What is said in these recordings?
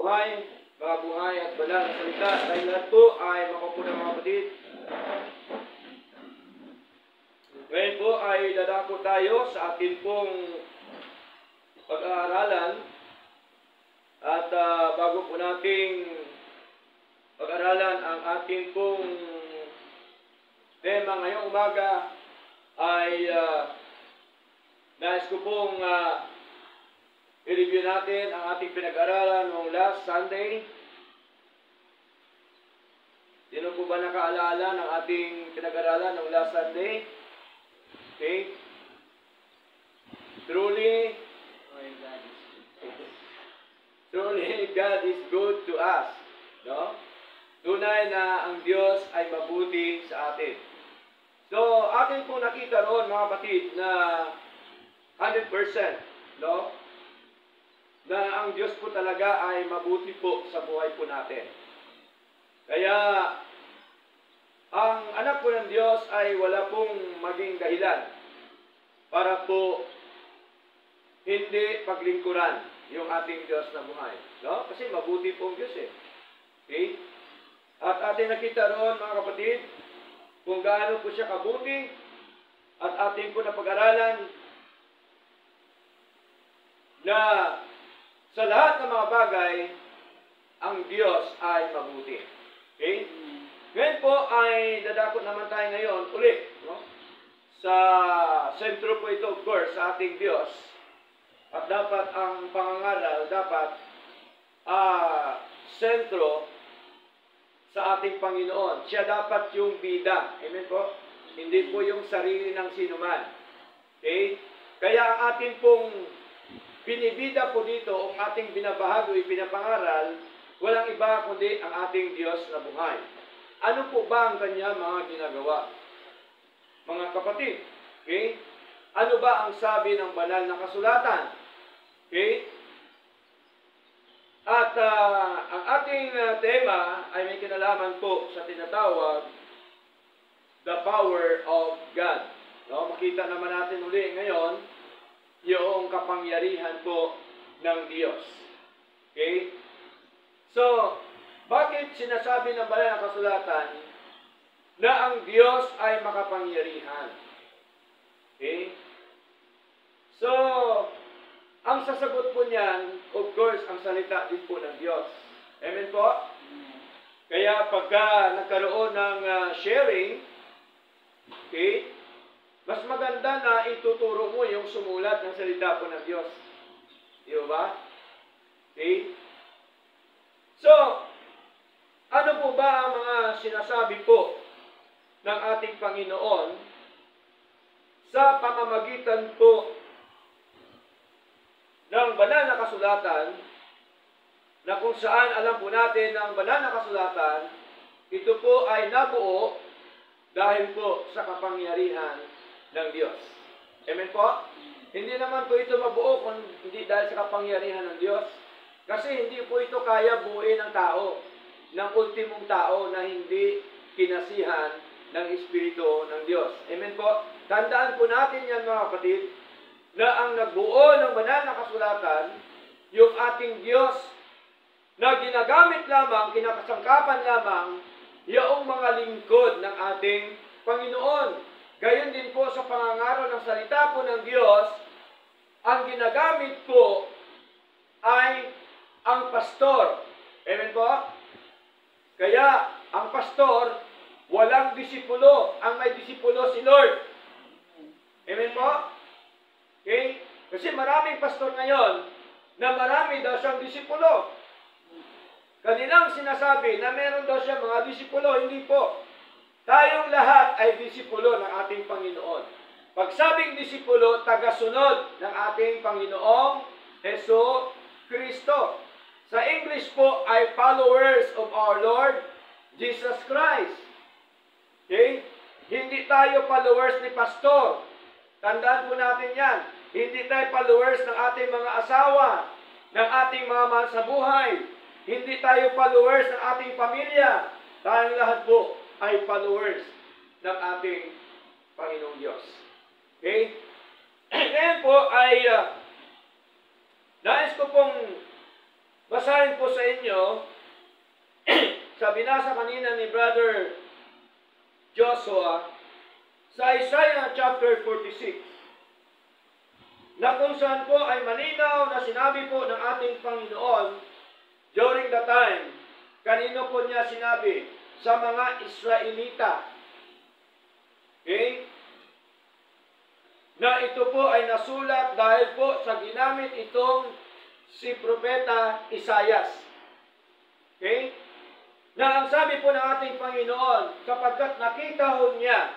mga buhay at banal na salita. Dahil lahat po ay makapunang mga kapatid. Ngayon po ay dadako tayo sa atin pong pag-aaralan. At bago po nating pag-aralan ang atin pong tema ngayong umaga ay nais ko pong i-review natin ang ating pinag-aralan noong last Sunday. Sino po ba nakaalala ng ating pinag-aralan noong last Sunday? Okay. Truly, God is good to us. No? Tunay na ang Diyos ay mabuti sa atin. So, atin po nakita roon mga kapatid na 100%, no? Na ang Diyos po talaga ay mabuti po sa buhay po natin. Kaya, ang anak po ng Diyos ay wala pong maging dahilan para po hindi paglingkuran yung ating Diyos na buhay. No? Kasi mabuti po ang Diyos eh. Okay? At atin nakita roon mga kapatid, kung gaano po siya kabuti, at atin po na pag-aralan na sa lahat ng mga bagay, ang Diyos ay mabuti. Okay? Ngayon po ay dadakot naman tayo ngayon ulit. No? Sa sentro po ito, of course, sa ating Diyos. At dapat ang pangangaral, dapat sentro sa ating Panginoon. Siya dapat yung bida. Amen po? Hindi po yung sarili ng sinuman. Okay? Kaya ang ating pong binibida po dito, ang ating binabahago, ipinapangaral, walang iba kundi ang ating Diyos na buhay. Ano po ba ang kanya mga ginagawa? Mga kapatid, okay? Ano ba ang sabi ng banal na kasulatan? Okay? At ang ating tema ay may kinalaman po sa tinatawag the power of God. No? Makita naman natin uli ngayon yung kapangyarihan po ng Diyos. Okay? So, bakit sinasabi ng banal na kasulatan na ang Diyos ay makapangyarihan? Okay? So, ang sasagot po niyan, of course, ang salita din po ng Diyos. Amen po? Kaya pagka nagkaroon ng sharing, okay, mas maganda na ituturo mo yung sumulat ng salita po ng Diyos. Di ba? Okay? So, ano po ba ang mga sinasabi po ng ating Panginoon sa pamamagitan po ng banal na kasulatan, na kung saan alam po natin na ang banal na kasulatan, ito po ay nabuo dahil po sa kapangyarihan ng Diyos. Amen po? Hindi naman po ito mabuo kung hindi dahil sa kapangyarihan ng Diyos. Kasi hindi po ito kaya buuin ng tao, ng ultimong tao na hindi kinasihan ng Espiritu ng Diyos. Amen po? Tandaan po natin yan mga kapatid, na ang nagbuo ng banal na kasulatan, yung ating Diyos na ginagamit lamang, kinakasangkapan lamang, yung mga lingkod ng ating Panginoon. Gayon din po sa pangangaraw ng salita po ng Diyos, ang ginagamit po ay ang pastor. Amen po? Kaya, ang pastor, walang disipulo. Ang may disipulo si Lord. Amen po? Okay? Kasi maraming pastor ngayon na marami daw siyang disipulo. Kanilang sinasabi na meron daw siyang mga disipulo. Hindi po. Tayong lahat ay disipulo ng ating Panginoon. Pag sabing disipulo, tagasunod ng ating Panginoong Hesus Kristo. Sa English po ay followers of our Lord Jesus Christ. Okay? Hindi tayo followers ni pastor. Tandaan po natin yan. Hindi tayo followers ng ating mga asawa, ng ating mga mahal sa buhay. Hindi tayo followers ng ating pamilya. Tayong lahat po ay followers ng ating Panginoong Diyos. Okay? Ngayon po ay nais ko pong basahin po sa inyo, sa binasa kanina ni Brother Joshua, sa Isaiah chapter 46, na kung saan po ay malinaw na sinabi po ng ating Panginoon during the time, kanino po niya sinabi? Sa mga Israelita. Okay? Na ito po ay nasulat dahil po sa ginamit itong si Propeta Isaias. Okay? Na ang sabi po ng ating Panginoon, kapagkat nakita ho niya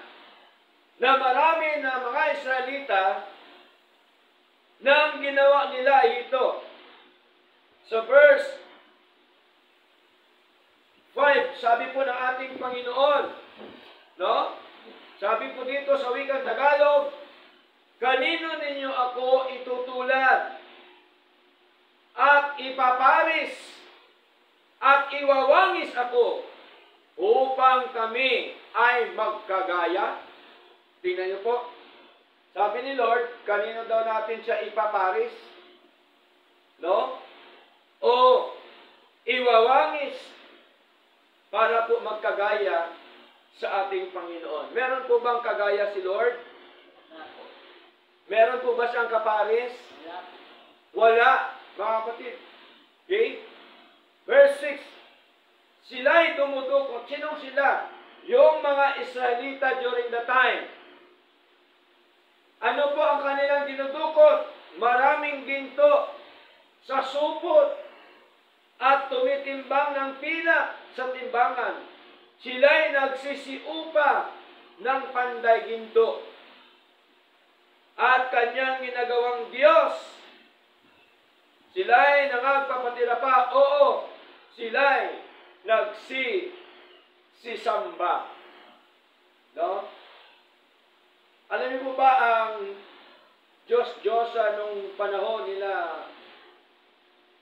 na marami na mga Israelita na ang ginawa nila ito. Sa verse 5, sabi po ng ating Panginoon, no? Sabi po dito sa wikang Tagalog, kanino ninyo ako itutulad at ipaparis at iwawangis ako upang kami ay magkagaya? Tingnan niyo po. Sabi ni Lord, kanino daw natin siya ipaparis? No? O iwawangis para po magkagaya sa ating Panginoon. Meron po bang kagaya si Lord? Meron po ba siyang kaparis? Wala, mga kapatid. Okay? Verse 6, sila'y dumudukot. Sinong sila? Yung mga Israelita during the time. Ano po ang kanilang dinudukot? Maraming ginto sa supot at tumitimbang ng pila sa timbangan. Sila'y nagsisiupa ng panday ginto at kanyang ginagawang Diyos. Sila'y nangagpapatira pa, oo, sila'y nagsisamba. No? Alam niyo po ba ang Diyos-Diyosa nung panahon nila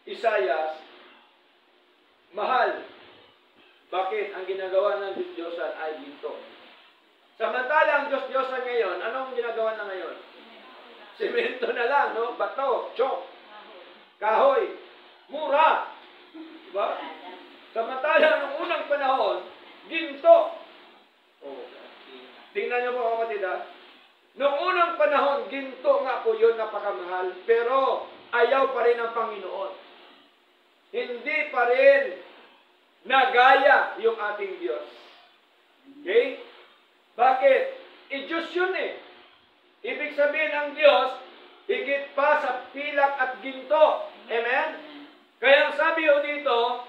Isaias? Mahal. Bakit? Ang ginagawa ng Diyos-Diyosan ay ginto. Samantalang Diyos-Diyosan ngayon, anong ginagawa na ngayon? Semento na lang, no? Bato, chok, kahoy, mura. Diba? Samantalang nung unang panahon, ginto. Oh. Tingnan niyo po kapatid ha. Nung unang panahon, ginto nga po yun, napakamahal. Pero ayaw pa rin ang Panginoon. Hindi pa rin nagaya yung ating Diyos. Okay? Bakit? Diyos yun eh. Ibig sabihin ang Diyos, higit pa sa pilak at ginto. Amen? Kaya ang sabi ho dito,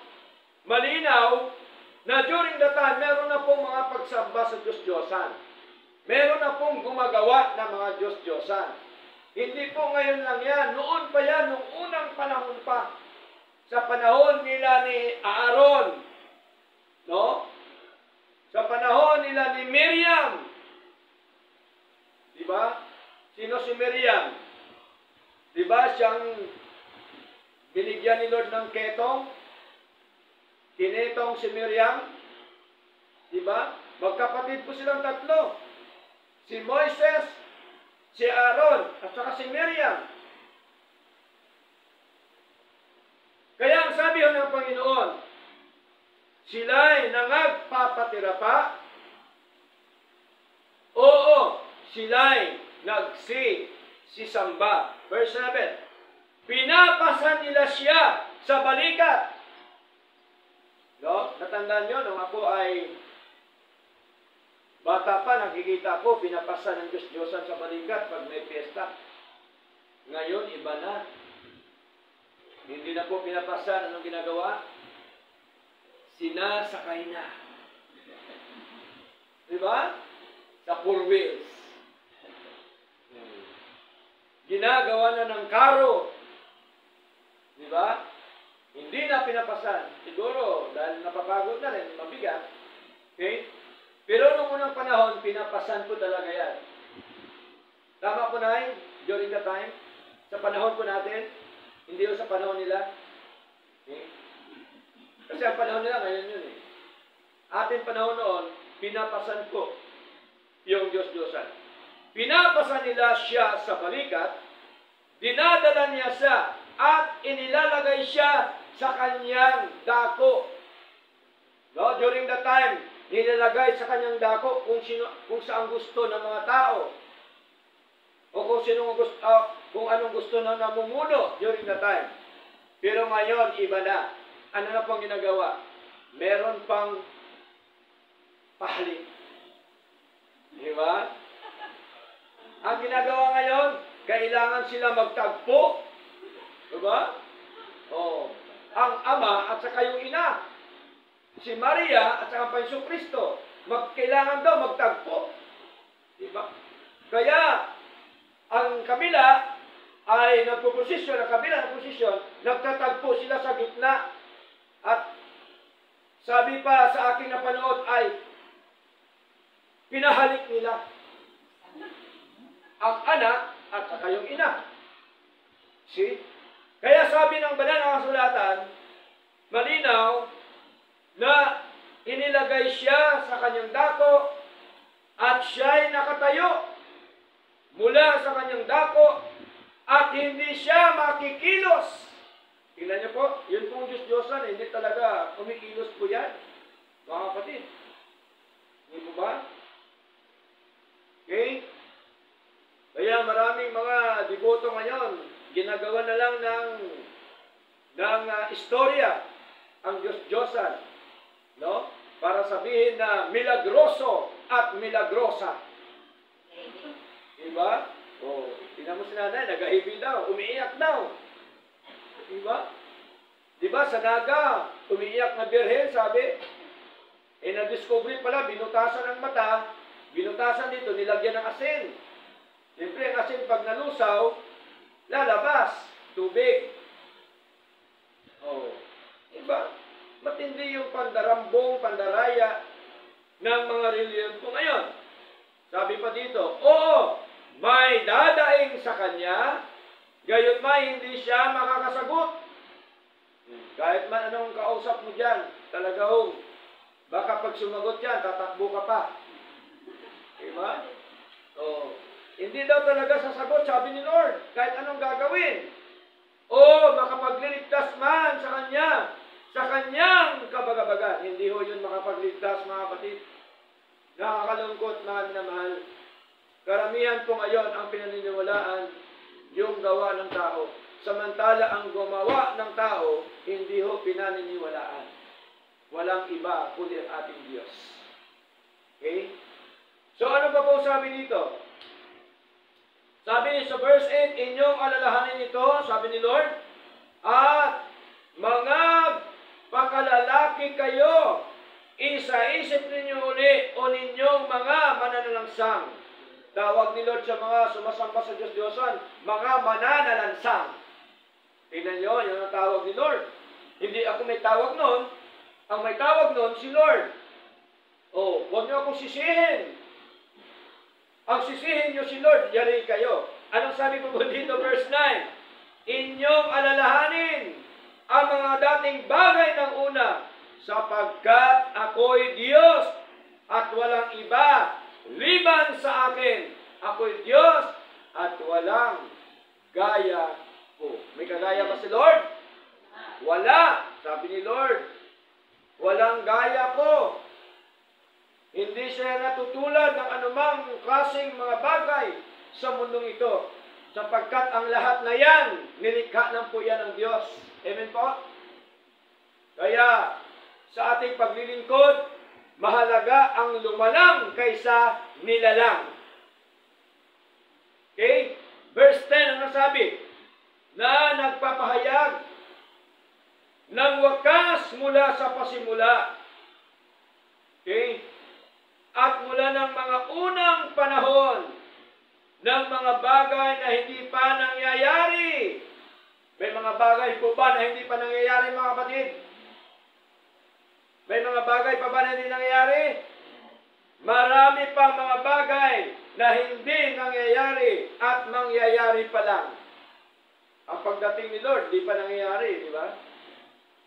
malinaw, na during the time, meron na pong mga pagsamba sa Diyos-Diyosan. Meron na pong gumagawa ng mga Diyos-Diyosan. Hindi po ngayon lang yan. Noon pa yan, nung unang panahon pa. Sa panahon nila ni Aaron. No? Sa panahon nila ni Miriam. Diba? Sino si Miriam? Diba siyang binigyan ni Lord ng ketong? Kinetong si Miriam. Diba? Magkapatid po silang tatlo. Si Moises, si Aaron, at saka si Miriam. Kaya ang sabi ng Panginoon, sila'y nangagpapatira pa? Oo, sila'y nagsisamba. Verse 7, pinapasan nila siya sa balikat. No? Natandaan nyo, nung ako ay bata pa, nakikita ko, pinapasan ng Diyos-Diyosan sa balikat pag may piyesta. Ngayon, iba na. Hindi na po pinapasan. Anong ginagawa? Sinasakay na. Diba? Sa 4 wheels. Ginagawa na ng karo. Diba? Hindi na pinapasan. Siguro, dahil napapagod na rin, mabigat. Okay? Pero nung unang panahon, pinapasan po talaga yan. Tama po na during the time? Sa panahon po natin? Hindi yung sa panahon nila? Okay? Kasi ang panahon nila, ngayon yun eh. Ating panahon noon, pinapasan ko yung Diyos-Diyosan. Pinapasan nila siya sa balikat, dinadala niya siya at inilalagay siya sa kanyang dako. No? During the time, nilalagay sa kanyang dako kung saan gusto ng mga tao. O kung anong gusto ng namumuno during the time. Pero ngayon, iba na. Ano na pang ginagawa? Meron pang pahalik. Di ba? Ang ginagawa ngayon, kailangan sila magtagpo. Di ba? Oh, ang ama at saka yung ina. Si Maria at saka Panginoong Kristo. Kailangan daw magtagpo. Di ba? Kaya, ang kabila ay nagpo-posisyon, ang kabila ng posisyon, nagtatagpo sila sa gitna. At sabi pa sa aking napanood ay pinahalik nila ang anak at saka yung ina. See? Kaya sabi ng banal na kasulatan, malinaw na inilagay siya sa kanyang dako at siya'y nakatayo mula sa kanyang dako at hindi siya makikilos. Tingnan niyo po, yun pong Diyos-Diyosan, hindi talaga kumikilos po yan. Mga kapatid. Hindi po ba? Okay? Kaya maraming mga deboto ngayon, ginagawa na lang ng istorya ang Diyos-Diyosan. No? Para sabihin na milagroso at milagrosa. Diba? O, tingnan mo si nanay, nagahibi daw, umiiyak daw. Diba? Diba, sa Naga, umiiyak na birhen, sabi. Na-discovery pala, binutasan ng mata, binutasan dito, nilagyan ng asin. Siyempre, ang asin pag nalusaw, lalabas, tubig. Oh, diba? Matindi yung pandarambong, pandaraya ng mga reliyon po ngayon. Sabi pa dito, oo, may dadaing sa kanya, gayon may hindi siya makakasagot. Kahit man anong kausap mo dyan, talaga ho, baka pag sumagot yan, tatakbo ka pa. Diba? O, hindi daw talaga sasagot, sabi ni Lord, kahit anong gagawin. O, makapagliligtas man sa kanya, sa kanyang kabagabagan. Hindi ho yun makapagligtas, mga kapatid. Nakakalungkot, mahal na mahal. Karamihan po ngayon ang pinaniniwalaan yung gawa ng tao. Samantala ang gumawa ng tao, hindi ho pinaniniwalaan. Walang iba kundi ang ating Diyos. Okay? So ano pa po sabi dito? Sabi sa verse 8, inyong alalahanin ito, sabi ni Lord, at mga pakalalaki kayo, isa-isip ninyo uli o ninyong mga mananalangsang. Tawag ni Lord sa mga sumasamba sa Diyos-Diyosan, mga mananalansang. Tingnan nyo, yun ang tawag ni Lord. Hindi ako may tawag nun. Ang may tawag nun, si Lord. Oh, huwag nyo akong sisihin. Ang sisihin nyo si Lord, yari kayo. Anong sabi ko dito, verse 9? Inyong alalahanin ang mga dating bagay ng una, sapagkat ako'y Diyos at walang iba liban sa akin. Ako'y Diyos at walang gaya ko. May kagaya ba si Lord? Wala. Sabi ni Lord, walang gaya ko. Hindi siya natutulad ng anumang klaseng mga bagay sa mundong ito. Sapagkat ang lahat na yan, nilikha ng po yan ng Diyos. Amen po? Kaya, sa ating paglilingkod, mahalaga ang lumalang kaysa nilalang. Okay? Verse 10, ang nasabi? Na nagpapahayag ng wakas mula sa pasimula. Okay? At mula ng mga unang panahon ng mga bagay na hindi pa nangyayari. May mga bagay po ba na hindi pa nangyayari, mga kapatid? May mga bagay pa ba na hindi nangyayari? Marami pang mga bagay na hindi nangyayari at mangyayari pa lang. Ang pagdating ni Lord, di pa nangyayari, di ba?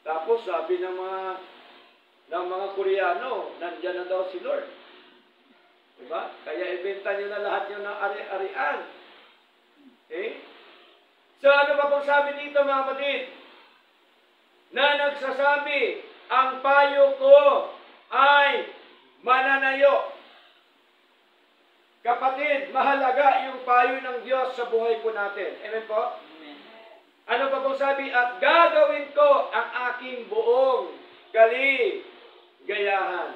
Tapos sabi ng mga Koreano, nandyan na daw si Lord. Di ba? Kaya ibenta nyo na lahat nyo ng ari-arian. Okay? So ano pa pong sabi dito, mga kapatid? na nagsasabi, ang payo ko ay mananayo. Kapatid, mahalaga yung payo ng Diyos sa buhay po natin. Amen po? Amen. Ano pa pong sabi? At gagawin ko ang aking buong kaligayahan.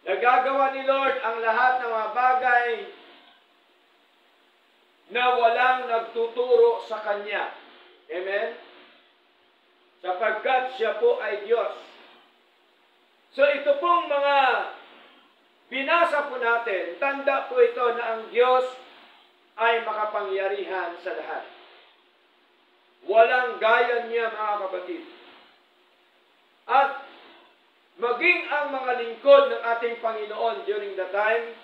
Nagagawa ni Lord ang lahat ng mga bagay na walang nagtuturo sa Kanya. Amen? Sapagkat siya po ay Diyos. So ito pong mga binasa po natin, tanda po ito na ang Diyos ay makapangyarihan sa lahat. Walang gaya niya, mga kapatid. At maging ang mga lingkod ng ating Panginoon during the time,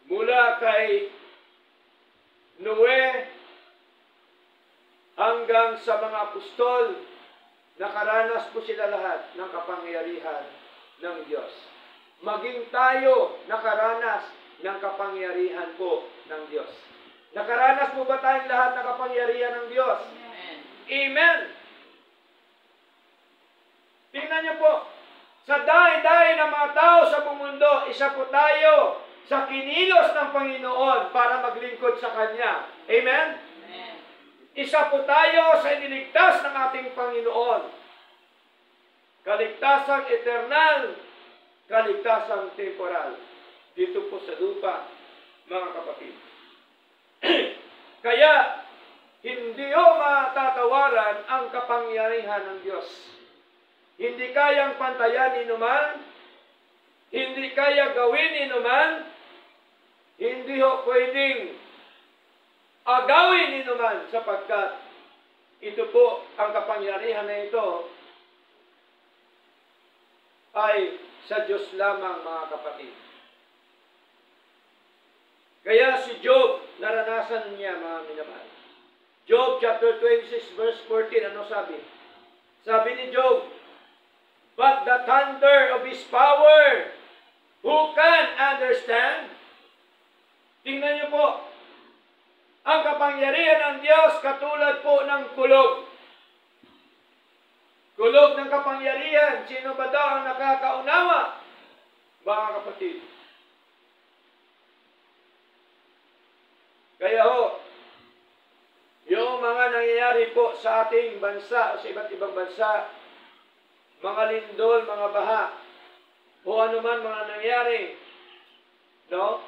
mula kay Noe hanggang sa mga apostol, nakaranas po sila lahat ng kapangyarihan ng Diyos. Maging tayo nakaranas ng kapangyarihan po ng Diyos. Nakaranas po ba tayong lahat ng kapangyarihan ng Diyos? Amen. Amen! Tingnan niyo po, sa dahi-dahi ng mga tao sa buong mundo, isa po tayo sa kinilos ng Panginoon para maglingkod sa Kanya. Amen? Amen. Isa po tayo sa iniligtas ng ating Panginoon. Kaligtasang eternal, kaligtasang temporal. Dito po sa lupa, mga kapatid. Kaya, hindi ho matatawaran ang kapangyarihan ng Diyos. Hindi kayang pantayan ni numan, hindi kaya gawin ni numan, hindi ho pwedeng agawin ni numan sapagkat ito po ang kapangyarihan na ito ay sa Diyos lamang, mga kapatid. Kaya si Job, naranasan niya, mga minamahal. Job chapter 26 verse 14, ano sabi? Sabi ni Job, but the thunder of His power, who can understand? Tingnan niyo po, ang kapangyarihan ng Diyos katulad po ng kulog. Kulog ng kapangyarihan, sino ba daw ang nakakaunawa? Mga kapatid. Kaya ho, yung mga nangyayari po sa ating bansa o sa iba't ibang bansa, mga lindol, mga baha, o anuman mga nangyari, no?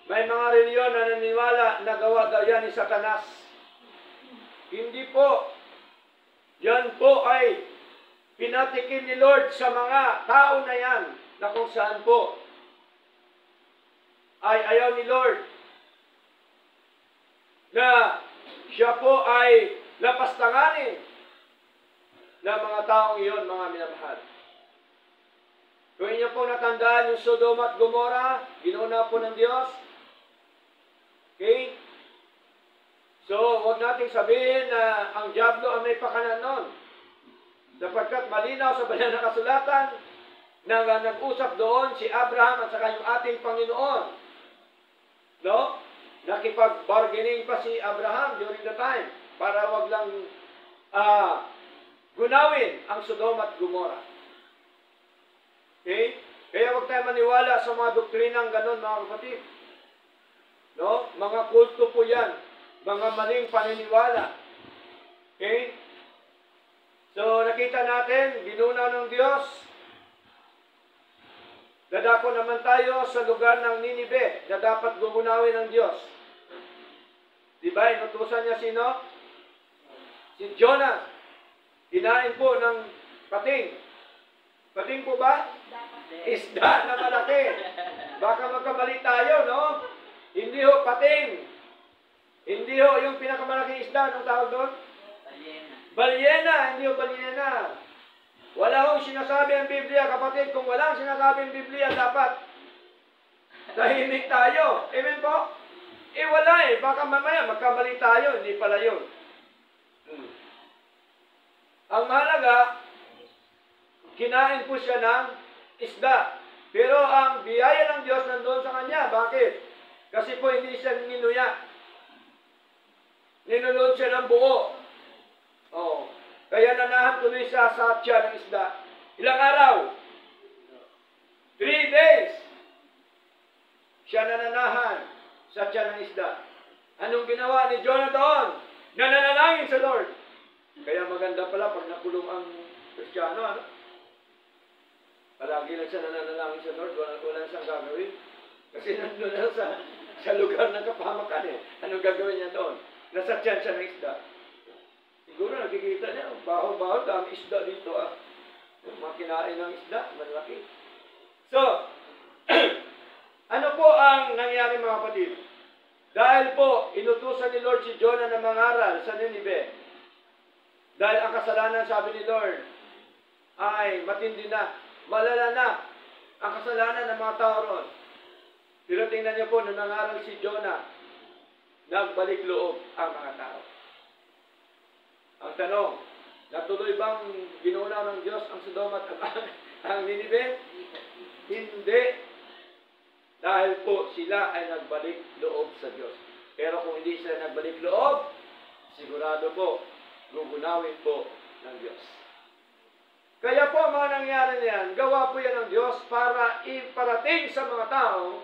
May mga reliyon na naniniwala na gawa daw yan ni Satanas. Hindi po. Yan po ay pinatikim ni Lord sa mga tao na yan, na kung saan po ay ayaw ni Lord na siya po ay lapastanganin ng mga taong iyon, mga minamahal. Kung inyo po natandaan yung Sodom at Gomorrah, ginuna po ng Diyos. Okay? So, huwag nating sabihin na ang diablo ang may pakanan nun. Sapagkat malinaw sa banal na kasulatan na nag-usap doon si Abraham at saka yung ating Panginoon. No? Nakipag-bargaining pa si Abraham during the time para wag lang gunawin ang Sodom at Gomorrah. Okay? Kaya huwag tayo maniwala sa mga doktrinang ganon, mga kapatid. No? Mga kulto po yan. Mga maling paniniwala. Okay? So, nakita natin, ginunaw ng Diyos. Dadako naman tayo sa lugar ng Ninive na dapat gugunawin ng Diyos. Diba? Inutusan niya sino? Si Jonah. Hinain po ng pating. Pating po ba? Isda na malaki. Baka magkamali tayo, no? Hindi ho pating. Hindi ho yung pinakamalaking isda. Anong tawag doon? Balyena. Hindi ho balyena. Wala ho sinasabi ang Biblia, kapatid. Kung walang sinasabi ang Biblia, dapat tahimik tayo. Amen po? Wala eh. Baka mamaya magkamali tayo. Hindi pala yun. Ang mahalaga, kinain po siya ng isda. Pero ang biyaya ng Diyos nandoon sa kanya. Bakit? Kasi po hindi siya ninuya. Ninulod siya ng buo. Oh. Kaya nanahan tuloy siya sa tiyan ng isda. Ilang araw? 3 days. Siya nananahan sa tiyan ng isda. Anong ginawa ni Jonah doon? Nananalangin sa Lord. Kaya maganda pala pag nakulong ang Kristiyano, ano? Palagi lang siya nananalangin sa Lord, wala siyang gagawin. Kasi nandun na sa lugar ng kapahamakan eh. Anong gagawin niya doon? Nasa tiyan siya ng isda. Siguro nakikita niya, baho-baho, dami isda dito ah. Mga kinain ng isda, malaki. So, ano po ang nangyari mga kapatid? Dahil po, inutusan ni Lord si Jonah na mangaral sa Nineveh. Dahil ang kasalanan, sabi ni Lord, ay matindi na, malala na ang kasalanan ng mga tao roon. Pero tingnan niyo po, nung nangaral si Jonah, nagbalik loob ang mga tao. Ang tanong, natuloy bang ginunaw ng Diyos ang Sodom at ang Nineveh? Hindi. Dahil po sila ay nagbalik loob sa Diyos. Pero kung hindi sila nagbalik loob, sigurado po, gugunawin po ng Diyos. Kaya po mga nangyari niyan, gawa po yan ng Diyos para iparating sa mga tao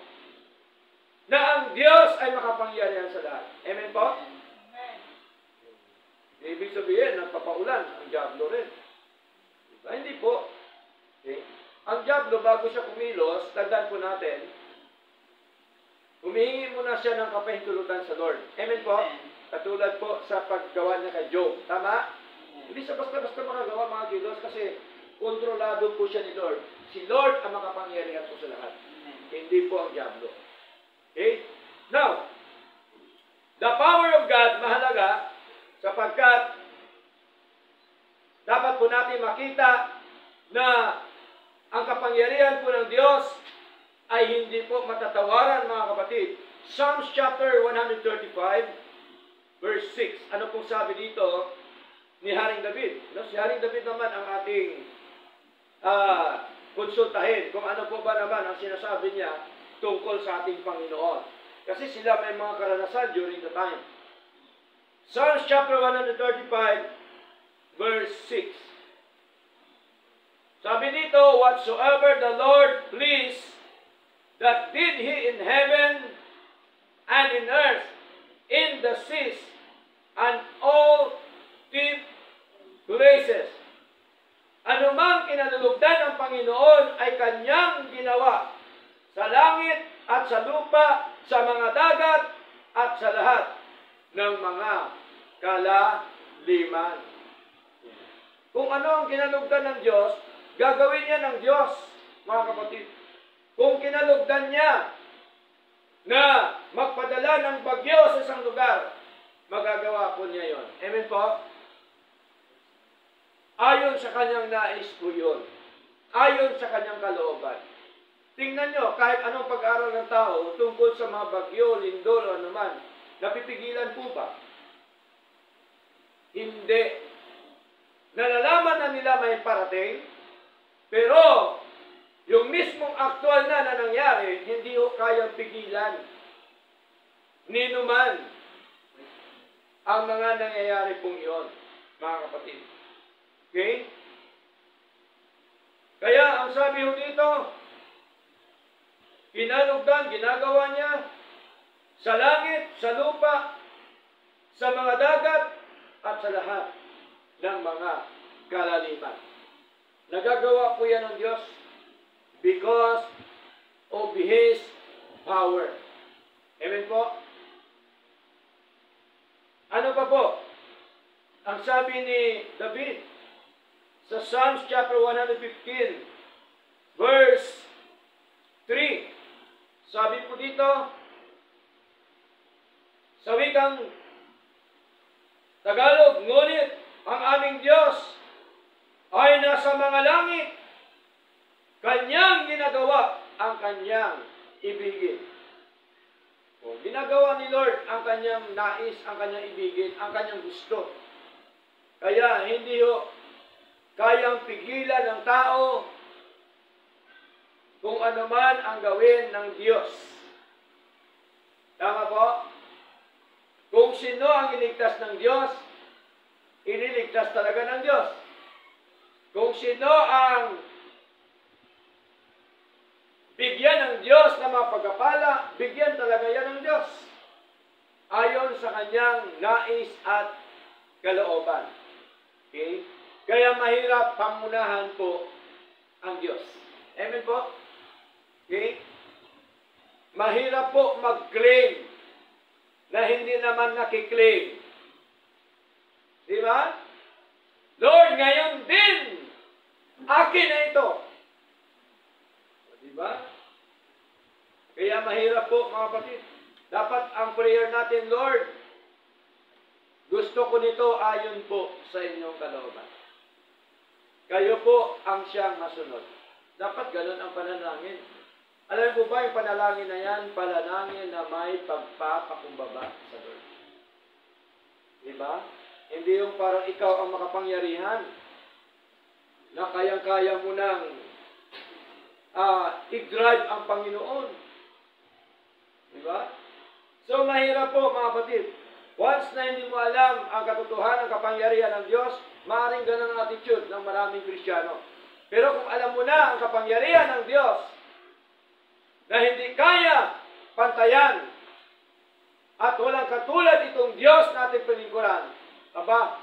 na ang Diyos ay makapangyarihan sa lahat. Amen po? Amen. Ibig sabihin, nagpapaulan, ang diablo rin. Diba? Hindi po. Okay? Ang diablo, bago siya kumilos, tandaan po natin, humihingi muna siya ng kapahintulutan sa Lord. Amen po? Katulad po sa paggawa niya kay Job. Tama? Hindi siya basta-basta makagawa mga kilos kasi kontrolado po siya ni Lord. Si Lord ang makapangyarihan po sa lahat. Hindi po ang diablo. Okay? Now, the power of God mahalaga sapagkat dapat po natin makita na ang kapangyarihan po ng Diyos ay hindi po matatawaran mga kapatid. Psalms chapter 135 verse 6. Ano pong sabi dito ni Haring David? No? Si Haring David naman ang ating konsultahin kung ano po ba naman ang sinasabi niya tungkol sa ating Panginoon. Kasi sila may mga karanasan during the time. Psalms chapter 135 verse 6. Sabi dito, whatsoever the Lord pleased, that did He in heaven and in earth, in the seas, and all deep places. Anumang kinalulugdan ng Panginoon ay Kanyang ginawa sa langit at sa lupa, sa mga dagat at sa lahat ng mga kalaliman. Kung ano ang kinalugdan ng Diyos, gagawin niya ng Diyos, mga kapatid. Kung kinalugdan niya na magpadala ng bagyo sa isang lugar, magagawa po niya yon. Amen po? Ayon sa kanyang nais po yun. Ayon sa kanyang kalooban. Tingnan nyo, kahit anong pag-aaral ng tao tungkol sa mga bagyo, lindol o anuman, napipigilan po ba? Hindi. Nalalaman na nila may parating, pero yung mismong aktual na nangyari, hindi ho kayang pigilan. Ninuman ang mga nangyayari pong iyon, mga kapatid. Okay? Kaya ang sabi ho dito, kinalugdan, ginagawa niya sa langit, sa lupa, sa mga dagat, at sa lahat ng mga kalaliman. Nagagawa po yan ng Diyos because of His power. Amen po? Ano pa po? Ang sabi ni David sa Psalms chapter 115 verse 3. Sabi po dito sa wikang Tagalog, ngunit ang aming Diyos ay nasa mga langit. Kanyang ginagawa ang kanyang ibigin. O, ginagawa ni Lord ang kanyang nais, ang kanyang ibigin, ang kanyang gusto. Kaya hindi ho kayang pigilan ng tao kung ano man ang gawin ng Diyos. Tama po? Kung sino ang iligtas ng Diyos, iniligtas talaga ng Diyos. Kung sino ang bigyan ng Diyos ng mga pagkapala, bigyan talaga yan ng Diyos. Ayon sa kanyang nais at kalooban. Okay? Kaya mahirap pangunahan po ang Diyos. Amen po? Okay? Mahirap po mag-claim na hindi naman nakiklaim. Di ba? Lord, ngayon din, akin na ito. Di ba? Kaya mahirap po, mga kapatid. Dapat ang prayer natin, Lord, gusto ko nito ayon po sa inyong kalooban. Kayo po ang siyang masunod. Dapat ganun ang panalangin. Alam mo ba yung panalangin na yan, panalangin na may pagpapakumbaba sa Lord. Diba? Hindi yung parang ikaw ang makapangyarihan na kayang-kaya mo nang i-drive ang Panginoon. Diba? So, mahirap po mga kapatid. Once na hindi mo alam ang katotohanan, ang kapangyarihan ng Diyos, maaaring ganun ang attitude ng maraming Kristiyano. Pero kung alam mo na ang kapangyarihan ng Diyos, na hindi kaya pantayan, at walang katulad itong Diyos natin piniguran, aba,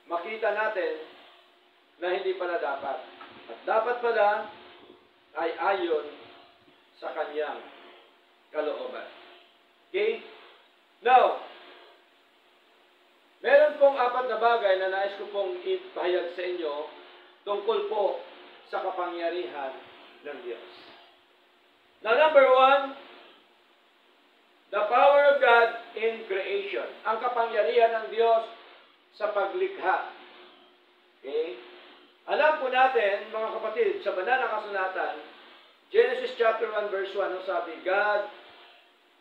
makita natin na hindi pala dapat. At dapat pala ay ayon sa kanyang kalooban. Okay? Now, meron pong 4 na bagay na nais ko pong ipahayag sa inyo tungkol po sa kapangyarihan ng Diyos. Now, number 1, the power of God in creation. Ang kapangyarihan ng Diyos sa paglikha. Okay? Alam po natin, mga kapatid, sa banal na kasulatan, Genesis chapter 1 verse 1, no, sabi, God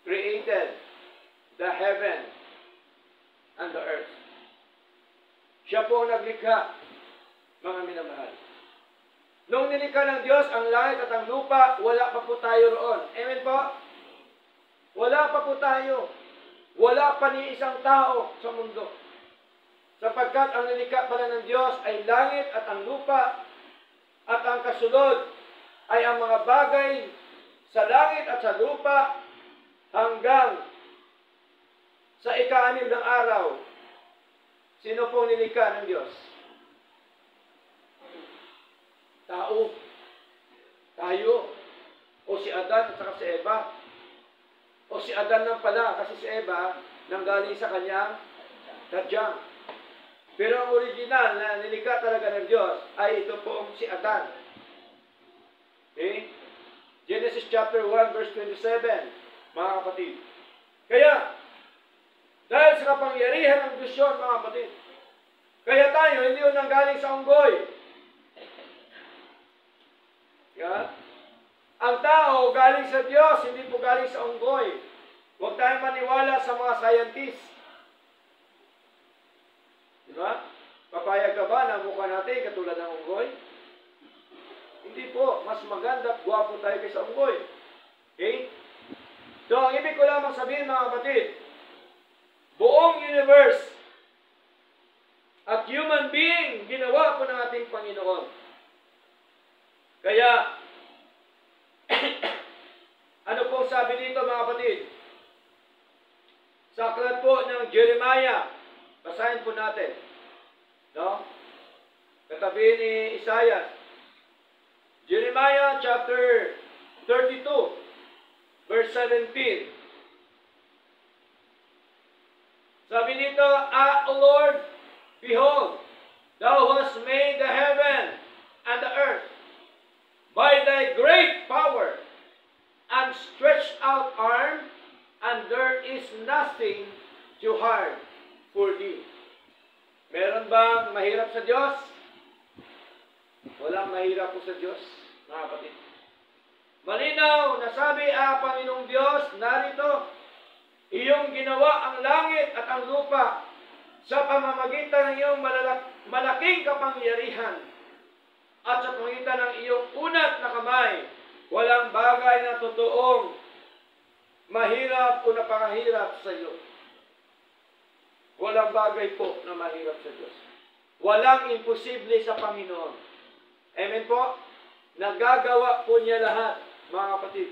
created the heaven and the earth. Siya po ang naglikha, mga minamahal. Nung nilikha ng Diyos ang langit at ang lupa, wala pa po tayo roon. Amen po? Wala pa po tayo. Wala pa ni isang tao sa mundo. Sapagkat ang nilikha pala ng Diyos ay langit at ang lupa at ang kasunod ay ang mga bagay sa langit at sa lupa hanggang sa ika-6 ng araw. Sino po nilikha ng Diyos? Tao. Tayo. O si Adan at saka si Eva. O si Adan lang pala kasi si Eva nanggaling sa kanyang tadyang. Pero ang original na nilikha talaga ng Diyos ay ito po si Adan. Okay? Genesis chapter 1 verse 27, mga kapatid. Kaya, dahil sa kapangyarihan ng Diyos yun, mga kapatid, kaya tayo hindi yun nanggaling sa unggoy. Yeah? Ang tao galing sa Diyos, hindi po galing sa unggoy. Huwag tayong maniwala sa mga scientists. Diba? Papayag ka ba na mukha natin katulad ng unggoy? Hindi po. Mas maganda at gwapo tayo kaysa unggoy. Okay? So, ang ibig ko lamang sabihin, mga kapatid, buong universe at human being, ginawa po ng ating Panginoon. Kaya, ano pong sabi dito, mga kapatid? Sa aklat po ng Jeremiah, basahin po natin. No? Katabi ni Isaiah. Jeremiah chapter 32, verse 17. Sabi nito, O Lord, behold, Thou hast made the heaven and the earth by Thy great power and stretched out arm, and there is nothing too hard for Thee. Meron bang mahirap sa Diyos? Walang mahirap po sa Diyos, mga kapatid. Malinaw na sabi, Panginoong Diyos, narito, iyong ginawa ang langit at ang lupa sa pamamagitan ng iyong malaking kapangyarihan at sa pamamagitan ng iyong unat na kamay. Walang bagay na totoong mahirap o napakahirap sa iyo. Walang bagay po na mahirap sa Diyos. Walang imposible sa Panginoon. Amen po? Nagagawa po niya lahat, mga kapatid.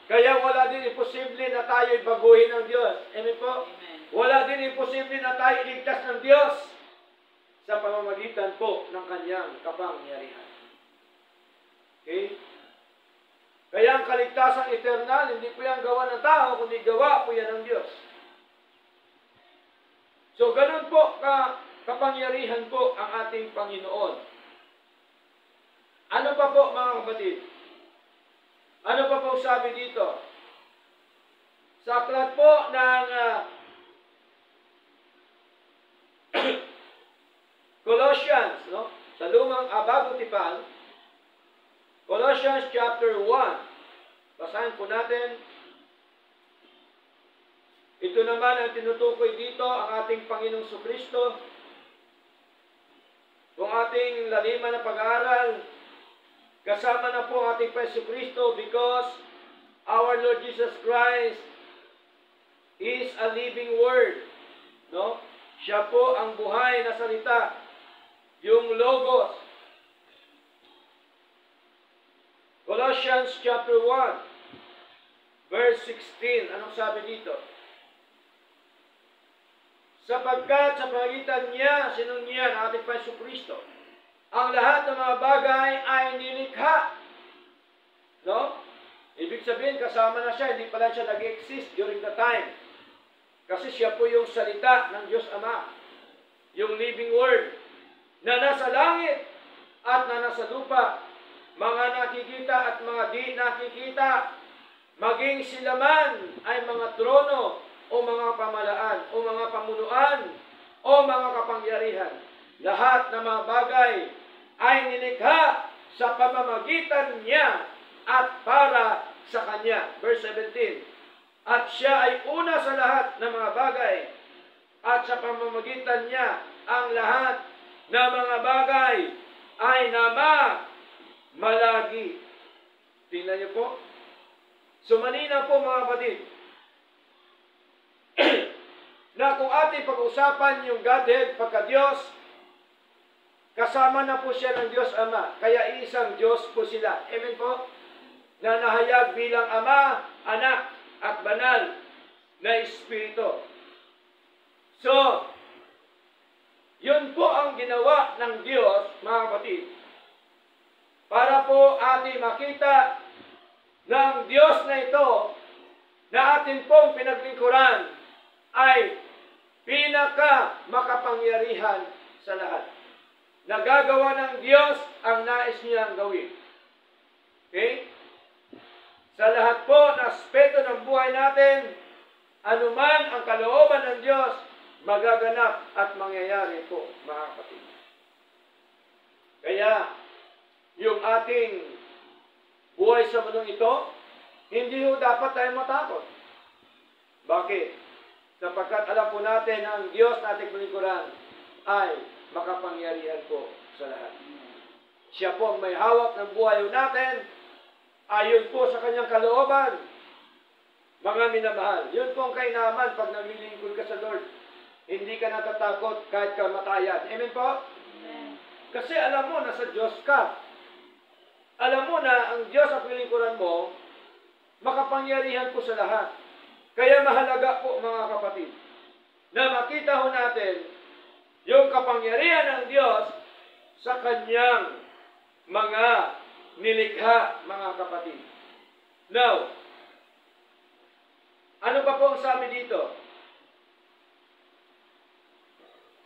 Kaya wala din imposible na tayo'y baguhin ng Diyos. Amen po? Amen. Wala din imposible na tayo iligtas ng Diyos sa pamamagitan po ng kanyang kapangyarihan. Okay? Kaya ang kaligtasang eternal, hindi po yan gawa ng tao, kundi gawa po yan ng Diyos. So, ganun po kapangyarihan po ang ating Panginoon. Ano pa po, mga kapatid? Ano pa po sabi dito? Sa aklat po ng Colossians, no? Sa lumang bagong tipan, Colossians chapter 1. Basahin po natin. Ito naman ang tinutukoy dito, ang ating Panginoong Kristo. Kung ating laliman na pag-aaral, kasama na po ang ating Panginoong Kristo because our Lord Jesus Christ is a living word. No? Siya po ang buhay na salita. Yung Logos. Colossians chapter 1, verse 16. Anong sabi dito? Sapagkat sa pagitan niya, sinong niya, ang ating Panginoong Kristo, ang lahat ng mga bagay ay nilikha. No? Ibig sabihin, kasama na siya, hindi pala siya nag-exist during the time. Kasi siya po yung salita ng Diyos Ama. Yung living word na nasa langit at na nasa lupa. Mga nakikita at mga di nakikita. Maging sila man ay mga trono o mga pamalaan o mga pamunuan o mga kapangyarihan. Lahat ng mga bagay ay nilikha sa pamamagitan niya at para sa Kanya. Verse 17. At siya ay una sa lahat ng mga bagay at sa pamamagitan niya ang lahat ng mga bagay ay malagi. Tingnan niyo po. So malinaw po mga kapatid na kung ating pag-usapan yung Godhead pagka-Diyos, kasama na po siya ng Diyos Ama. Kaya isang Diyos po sila. Amen po? Na nahayag bilang Ama, Anak, at banal na Espiritu. So, yun po ang ginawa ng Diyos, mga kapatid, para po ating makita ng Diyos na ito na atin pong pinaglingkuran ay pinaka makapangyarihan sa lahat. Nagagawa ng Diyos ang nais niyang gawin. Okay? Sa lahat po na aspeto ng buhay natin, anuman ang kalooban ng Diyos, magaganap at mangyayari po, mga kapatid. Kaya, yung ating buhay sa mundong ito, hindi ho dapat tayo matakot. Bakit? Sapagkat alam po natin na ang Diyos na ating pinagkuran ay makapangyarihan po sa lahat. Siya po ang may hawak ng buhay natin, ayon po sa kanyang kalooban. Mga minamahal, yun po ang kainaman pag naglilingkod ka sa Lord. Hindi ka natatakot kahit kamatayan. Amen po? Amen. Kasi alam mo, nasa Diyos ka. Alam mo na ang Diyos ang pinilingkuran mo, makapangyarihan po sa lahat. Kaya mahalaga po mga kapatid, na makita ho natin yung kapangyarihan ng Diyos sa kanyang mga nilikha, mga kapatid. Now, ano pa po ang sabi dito?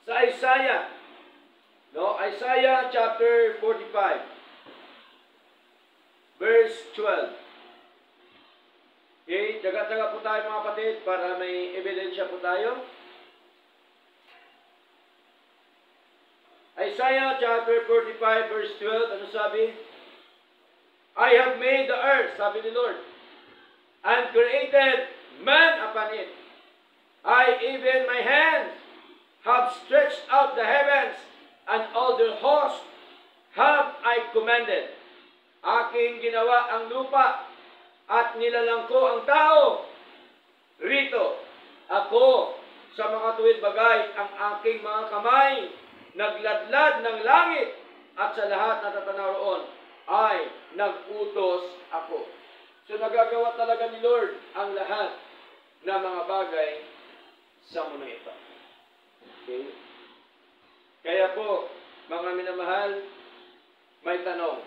Sa Isaiah, Isaiah chapter 45, verse 12. Okay, taga-taga po tayo mga kapatid para may ebidensya po tayo. Isaiah chapter 45, verse 12, ano sabi? I have made the earth, sabi ni Lord, and created man upon it. I, even my hands, have stretched out the heavens, and all the host have I commanded. Aking ginawa ang lupa, at nilalang ko ang tao rito. Ako, sa mga tuwid bagay ang aking mga kamay, nagladlad ng langit, at sa lahat na tatanaw roon ay nag-utos ako. So nagagawa talaga ni Lord ang lahat na mga bagay sa mundo ito. Okay? Kaya po, mga minamahal, may tanong.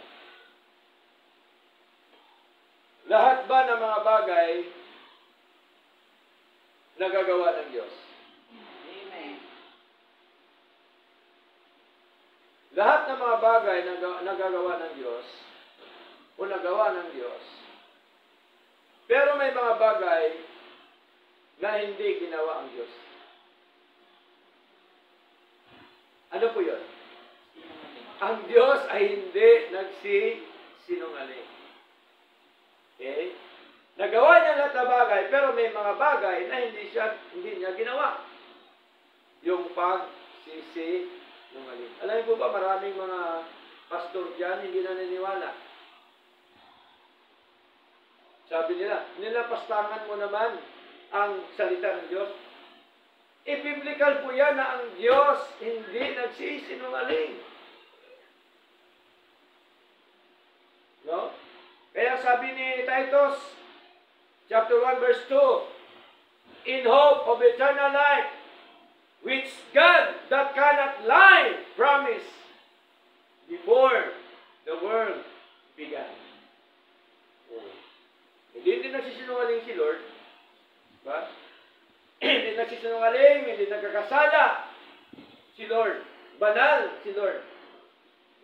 Lahat ba ng mga bagay nagagawa ng Diyos? Amen. Lahat ng mga bagay nagagawa ng Diyos o nagawa ng Diyos. Pero may mga bagay na hindi ginawa ang Diyos. Ano po yun? Ang Diyos ay hindi nagsisinungaling. Okay? Nagawa niya lahat ng bagay, pero may mga bagay na hindi niya ginawa. Yung pagsisinungaling. Alam niyo po ba, maraming mga pastor dyan hindi naniniwala. Sabi nila, nilapastangan mo naman ang salita ng Diyos. I-biblical po yan na ang Diyos hindi nagsisinungaling. No? Kaya sabi ni Titus, chapter 1, verse 2, in hope of eternal life, which God that cannot lie promised before the world began. Hindi nagsisinungaling si Lord. Ba? Hindi nagsisinungaling, hindi nagkakasala si Lord. Banal si Lord.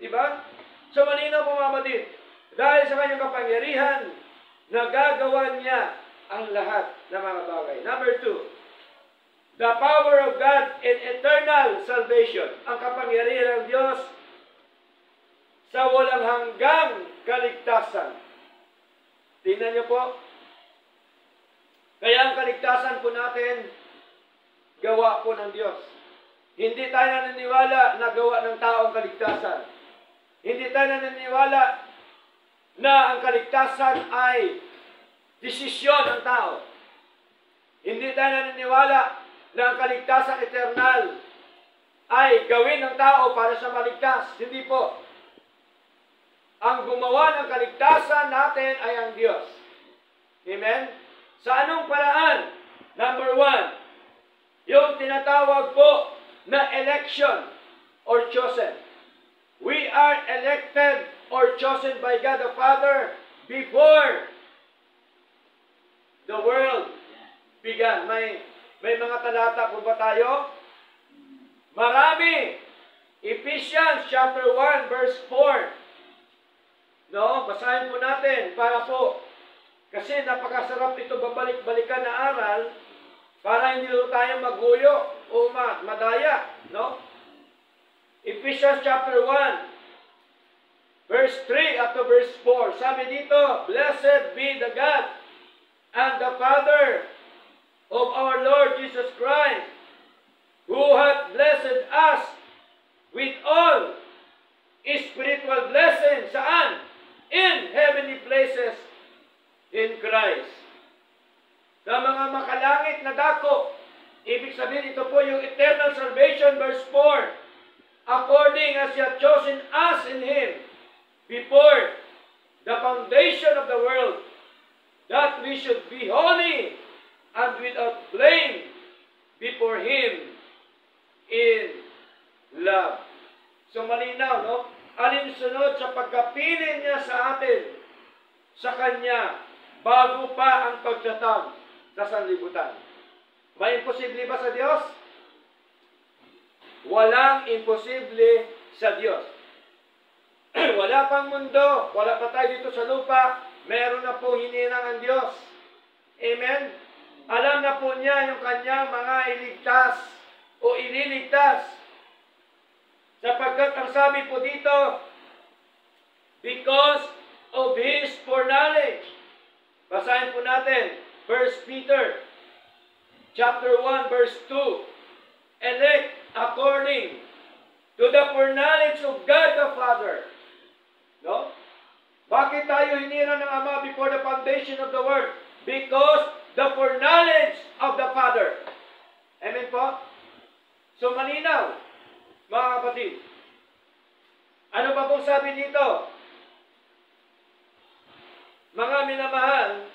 Diba? So malinaw po mga kapatid, dahil sa kanyang kapangyarihan, nagagawa niya ang lahat ng mga bagay. Number 2, the power of God in eternal salvation. Ang kapangyarihan ng Diyos sa walang hanggang kaligtasan. Tingnan niyo po. Kaya ang kaligtasan po natin, gawa po ng Diyos. Hindi tayo naniniwala na gawa ng tao ang kaligtasan. Hindi tayo naniniwala na ang kaligtasan ay desisyon ng tao. Hindi tayo naniniwala na ang kaligtasan eternal ay gawin ng tao para sa maligtas. Hindi po. Ang gumawa ng kaligtasan natin ay ang Diyos. Amen? Sa anong paraan? Number 1, yung tinatawag po na election or chosen. We are elected or chosen by God the Father before the world began. May mga talata po ba tayo? Marami. Ephesians chapter 1 verse 4. No, basahin po natin para po kasi napakasarap ito babalik-balikan na aral para hindi tayo maguyo o madaya, no? Ephesians chapter 1 verse 3 up to verse 4. Sabi dito, blessed be the God and the Father of our Lord Jesus Christ, who hath blessed us with all spiritual blessings. Saan? In heavenly places in Christ. Sa mga makalangit na dako, ibig sabihin ito po yung eternal salvation, verse 4. According as He hath chosen us in Him before the foundation of the world, that we should be holy and without blame before Him in love. So malinaw, no? Alinsunod sa pagkapili niya sa atin, sa Kanya, bago pa ang pagtatag sa sanlibutan. May imposible ba sa Diyos? Walang imposible sa Diyos. Wala pang mundo, wala pa tayo dito sa lupa, meron na po hininang ang Diyos. Amen? Alam na po niya yung Kanyang mga iligtas o ililigtas. Sapagkat ang sabi po dito, because of His foreknowledge. Basahin po natin, 1 Peter, chapter 1, verse 2. Elect according to the foreknowledge of God the Father. No? Bakit tayo hinira ng Ama before the foundation of the world? Because the foreknowledge of the Father. Amen po? So malinaw, mga kapatid. Ano pa pong sabi dito? Mga minamahal,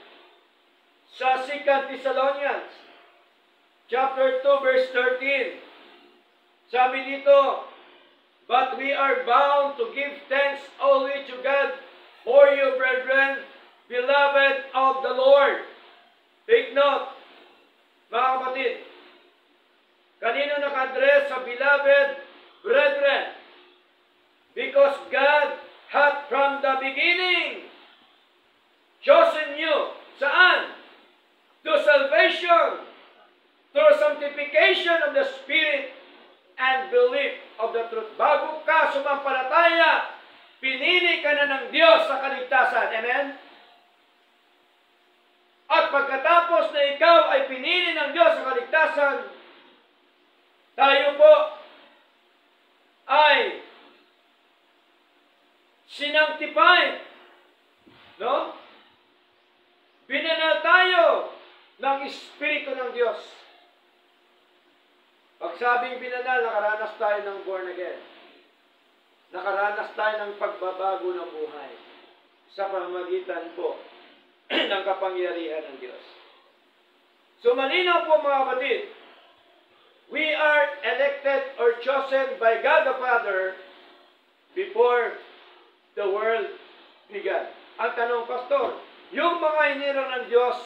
sa 2 Thessalonians, chapter 2, verse 13, sabi dito, but we are bound to give thanks always to God for you, brethren, beloved of the Lord. Take note, mga kapatid, kanino naka-address sa beloved brethren? Because God hath from the beginning chosen you. Saan? To salvation, through sanctification of the Spirit and belief of the truth. Bago ka sumampalataya, pinili ka na ng Diyos sa kaligtasan. Amen? At pagkatapos na ikaw ay pinili ng Diyos sa kaligtasan, tayo po ay sinanctified. No? Binanal tayo ng Espiritu ng Diyos. Pag sabing binanal, nakaranas tayo ng born again. Nakaranas tayo ng pagbabago ng buhay sa pamamagitan po ng kapangyarihan ng Diyos. So malinaw po mga kapatid, we are elected or chosen by God the Father before the world began. Ang tanong, Pastor, yung mga hinirang ng Diyos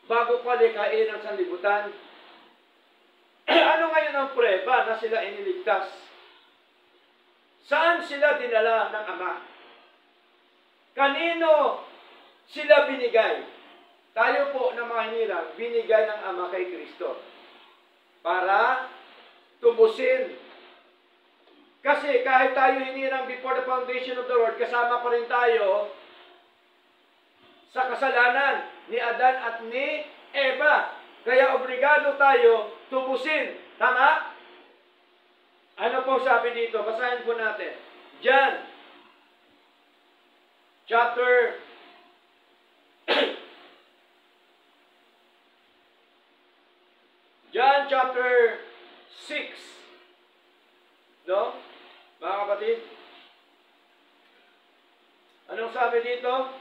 bago palikhain ang sanlibutan, ano ngayon ang prueba na sila iniligtas? Saan sila dinala ng Ama? Kanino sila binigay? Tayo po na mga hinirang, binigay ng Ama kay Kristo para tubusin. Kasi kahit tayo hinirang before the foundation of the world, kasama pa rin tayo sa kasalanan ni Adan at ni Eva. Kaya obligado tayo tubusin. Tama? Ano po sabi dito? Basahin po natin. John, chapter John chapter 6. No? Mga kapatid. Anong sabi dito?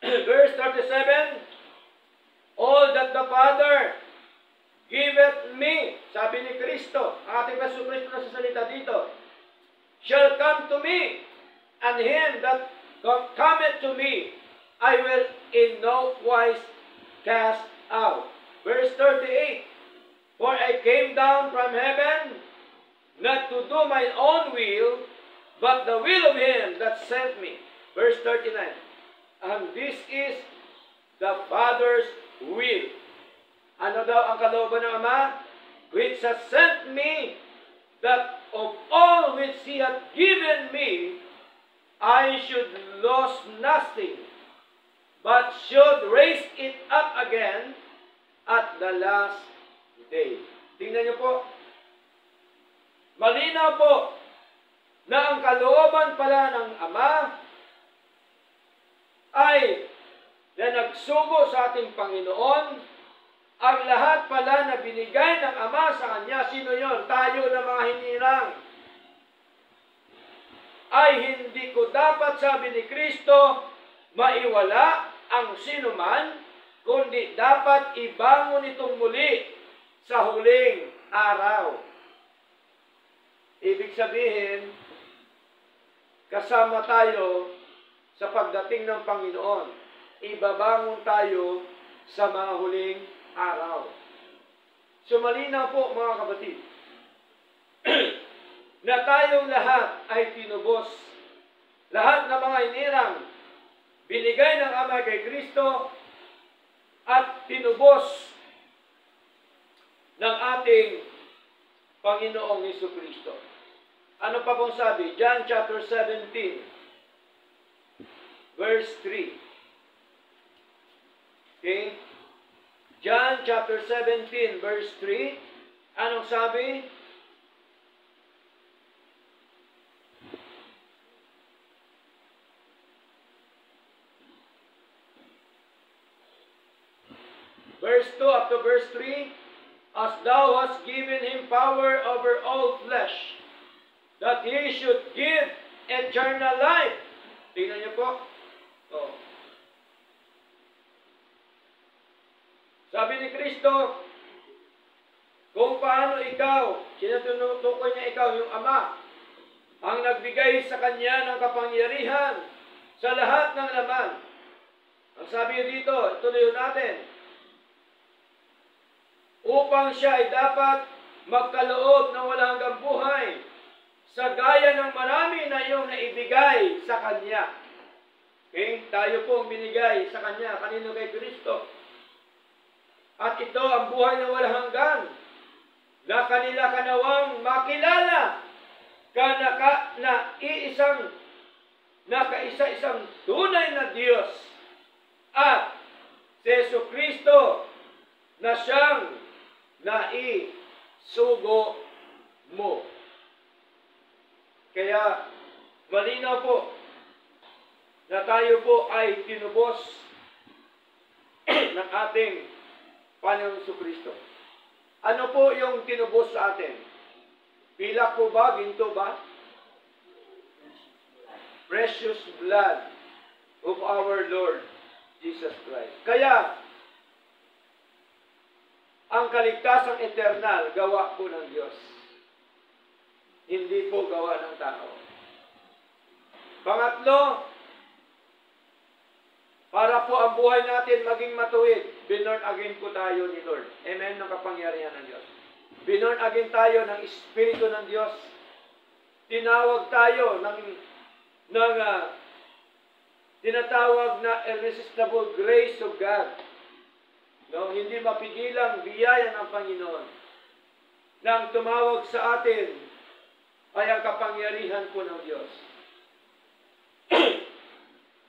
Verse 37, all that the Father giveth me, sabi ni Kristo, ang ating Yesu Kristo na sasalita dito, shall come to me, and him that cometh to me, I will in no wise cast out. Verse 38, for I came down from heaven, not to do my own will, but the will of him that sent me. Verse 39, and this is the Father's will. Ano daw ang kalooban ng Ama? Which has sent me, that of all which He hath given me, I should lose nothing, but should raise it up again at the last day. Tingnan niyo po. Malinaw po na ang kalooban pala ng Ama ay na nagsugo sa ating Panginoon, ang lahat pala na binigay ng Ama sa Kanya. Sino yon? Tayo na mga hinirang. Ay hindi ko dapat, sabi ni Kristo, maiwala ang sinuman, kundi dapat ibangon itong muli sa huling araw. Ibig sabihin, kasama tayo sa pagdating ng Panginoon. Ibabangon tayo sa mga huling araw. So malinaw po mga kapatid, na tayong lahat ay tinubos. Lahat ng mga hinirang binigay ng Ama kay Kristo at tinubos ng ating Panginoong Jesucristo. Ano pa pong sabi? John chapter 17. Verse 3. Okay? John chapter 17, verse 3. Anong sabi? verse 2 up to verse 3, as thou hast given him power over all flesh, that he should give eternal life. Tingnan niyo po. Oh. Sabi ni Kristo, kung paano ikaw, sinutukoy niya ikaw, yung Ama, ang nagbigay sa kanya ng kapangyarihan sa lahat ng laman. Ang sabi dito, ituloy natin, upang siya ay dapat magkaloob ng walang hanggang buhay sa gaya ng marami na iyong naibigay sa Kanya. Okay? Tayo po ang binigay sa Kanya. Kanino? Kay Kristo. At ito ang buhay ng walang hanggan na kanila kanawang makilala na kaisa-isang tunay na Diyos at si Jesucristo na siyang naisugo mo. Kaya malinaw po na tayo po ay tinubos ng ating Panginoon Jesucristo. Ano po yung tinubos sa atin? Pilak po ba? Ginto ba? Precious blood of our Lord Jesus Christ. Kaya, ang kaligtasang eternal, gawa po ng Diyos. Hindi po gawa ng tao. Pangatlo, para po ang buhay natin maging matuwid, binorn again po tayo ni Lord. Amen, ng kapangyarihan ng Diyos. Binorn again tayo ng Espiritu ng Diyos. Tinawag tayo ng tinatawag na irresistible grace of God. No, hindi mapigilang biyaya ng Panginoon. Nang tumawag sa atin ay ang kapangyarihan po ng Diyos.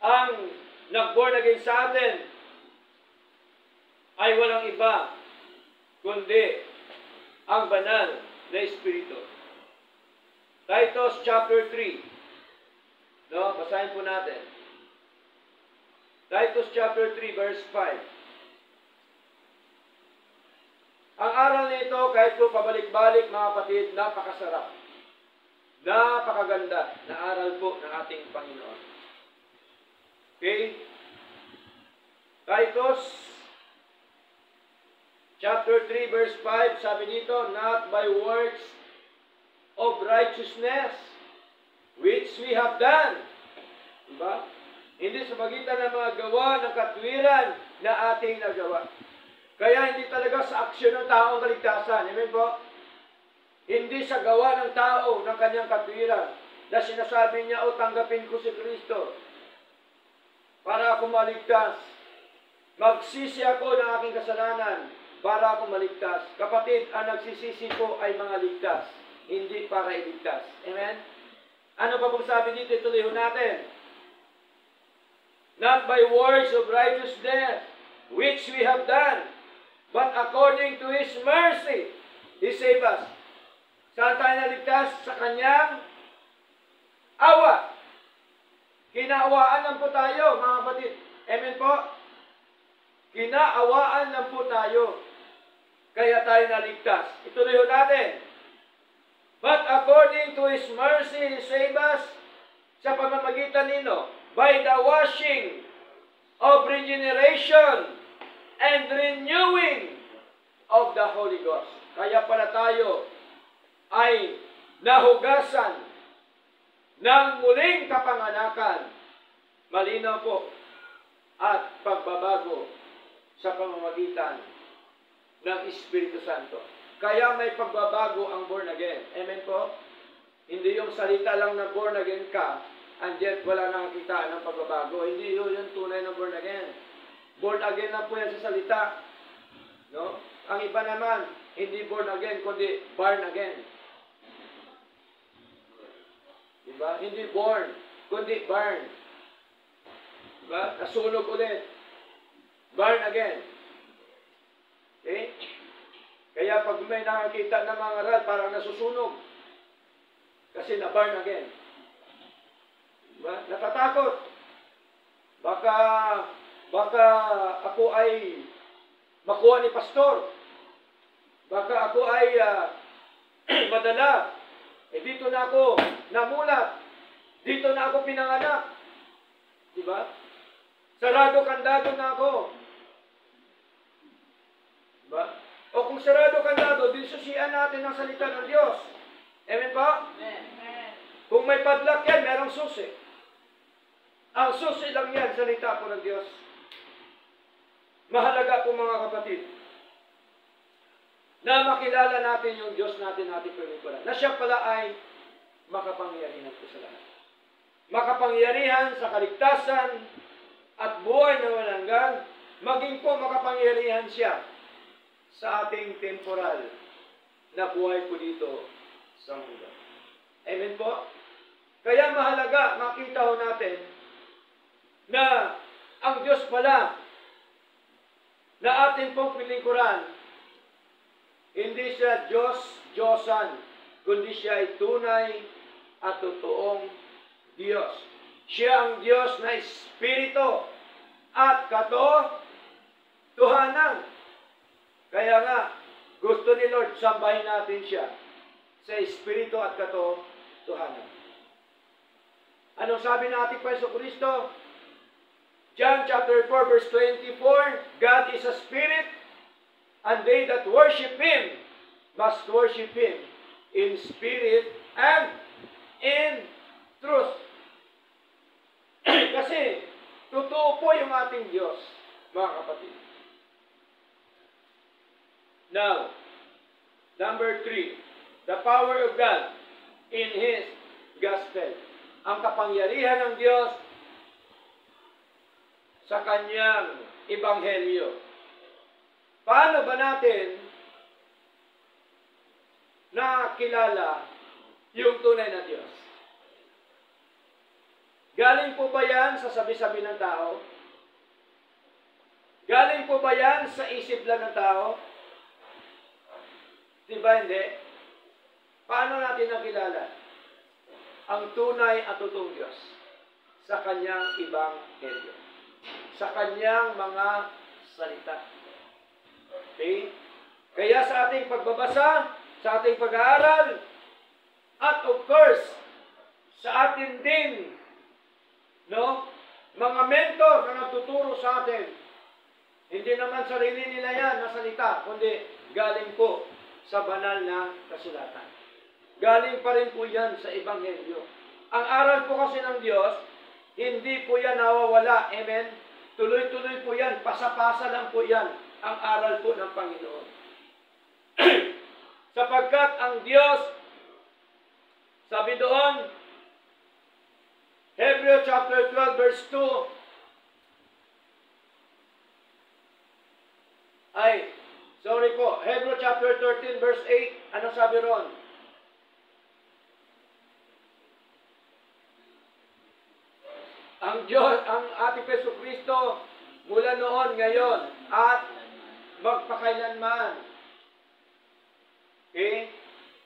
Ang nag-born again sa atin ay walang iba kundi ang banal na Espiritu. Titus chapter 3. No, basahin po natin. Titus chapter 3 verse 5. Ang aral nito, kahit po pabalik-balik mga kapatid, napakasarap. Napakaganda na aral po ng ating Panginoon. Okay? Titus chapter 3 verse 5, sabi dito, not by works of righteousness which we have done. Diba? Hindi sa magitan ng mga gawa ng katwiran na ating nagawa. Kaya hindi talaga sa aksyon ng tao ang kaligtasan. Amen po? Hindi sa gawa ng tao ng kanyang katwiran na sinasabi niya, o tanggapin ko si Kristo para ako maligtas. Magsisi ako ng aking kasalanan para ako maligtas. Kapatid, ang nagsisisi po ay mga ligtas, hindi para iligtas. Amen? Ano pa pong sabi dito? Ituloy natin. Not by works of righteousness which we have done, but according to His mercy, He saved us. Saan tayo naligtas? Sa Kanyang awa. Kinaawaan lang po tayo, mga kapatid. Amen po? Kinaawaan lang po tayo. Kaya tayo naligtas. Ituloy natin. But according to His mercy, He saved us sa pamamagitan nino, by the washing of regeneration and renewing of the Holy Ghost. Kaya pala tayo ay nahugasan ng muling kapanganakan, malinaw po, at pagbabago sa pamamagitan ng Espiritu Santo. Kaya may pagbabago ang born again. Amen po? Hindi yung salita lang na born again ka, and yet wala nakakita ng pagbabago. Hindi yun yung tunay na born again. Born again lang po yan sa salita. No? Ang iba naman, hindi born again, kundi born again. Diba? Hindi born, kundi burn. Diba? Nasunog ulit. Burn again. Okay? Kaya pag may nakakita ng mga aral, parang nasusunog. Kasi na-burn again. Diba? Natatakot. Baka ako ay makuha ni pastor. Baka ako ay madala. Dito na ako namulat. Dito na ako pinanganak. Diba? Sarado-kandado na ako. Diba? O kung sarado-kandado, disusian natin ang salita ng Diyos. Amen po? Amen. Kung may padlock yan, merong susi. Ang susi lang yan, salita po ng Diyos. Mahalaga po mga kapatid, na makilala natin yung Diyos natin pinagpala. Na siya pala ay makapangyarihan po sa lahat. Makapangyarihan sa kaligtasan at buhay na walang hanggan, maging po makapangyarihan siya sa ating temporal na buhay po dito sa mundo. Amen po? Kaya mahalaga, makita ho natin na ang Diyos pala na ating pong pilingkuran, hindi siya Diyos-Diyosan, kundi siya ay tunay at totoong Diyos. Siya ang Diyos na Espiritu at katotohanan. Kaya nga, gusto ni Lord, sambahin natin siya sa Espiritu at katotohanan. Anong sabi ng ating Panginoong Kristo? John chapter 4 verse 24, God is a Spirit, and they that worship Him must worship Him in spirit and in truth. Kasi, totoo po yung ating Diyos, mga kapatid. Now, number 3, the power of God in His gospel. Ang kapangyarihan ng Diyos sa Kanyang ebanghelyo. Paano ba natin nakilala yung tunay na Diyos? Galing po ba yan sa sabi-sabi ng tao? Galing po ba yan sa isip lang ng tao? Diba hindi? Paano natin nakilala ang tunay at totoong Diyos? Sa Kanyang ebanghelyo. Sa Kanyang mga salita. Okay? Kaya sa ating pagbabasa, sa ating pag-aaral, at of course, sa atin din, mga mentor na nagtuturo sa atin, hindi naman sarili nila yan na salita, kundi galing po sa banal na kasulatan. Galing pa rin po yan sa ebanghelyo. Ang aral po kasi ng Diyos, hindi po yan nawawala. Amen? Tuloy-tuloy po yan, pasa-pasa lang po yan ang aral po ng Panginoon. Sapagkat ang Diyos, sabi doon, Hebrew chapter 12 verse 2, Hebrew chapter 13 verse 8, ano sabi ron? Ang Diyos, ang ating Yesu Kristo, mula noon, ngayon, at magpakailanman. Okay?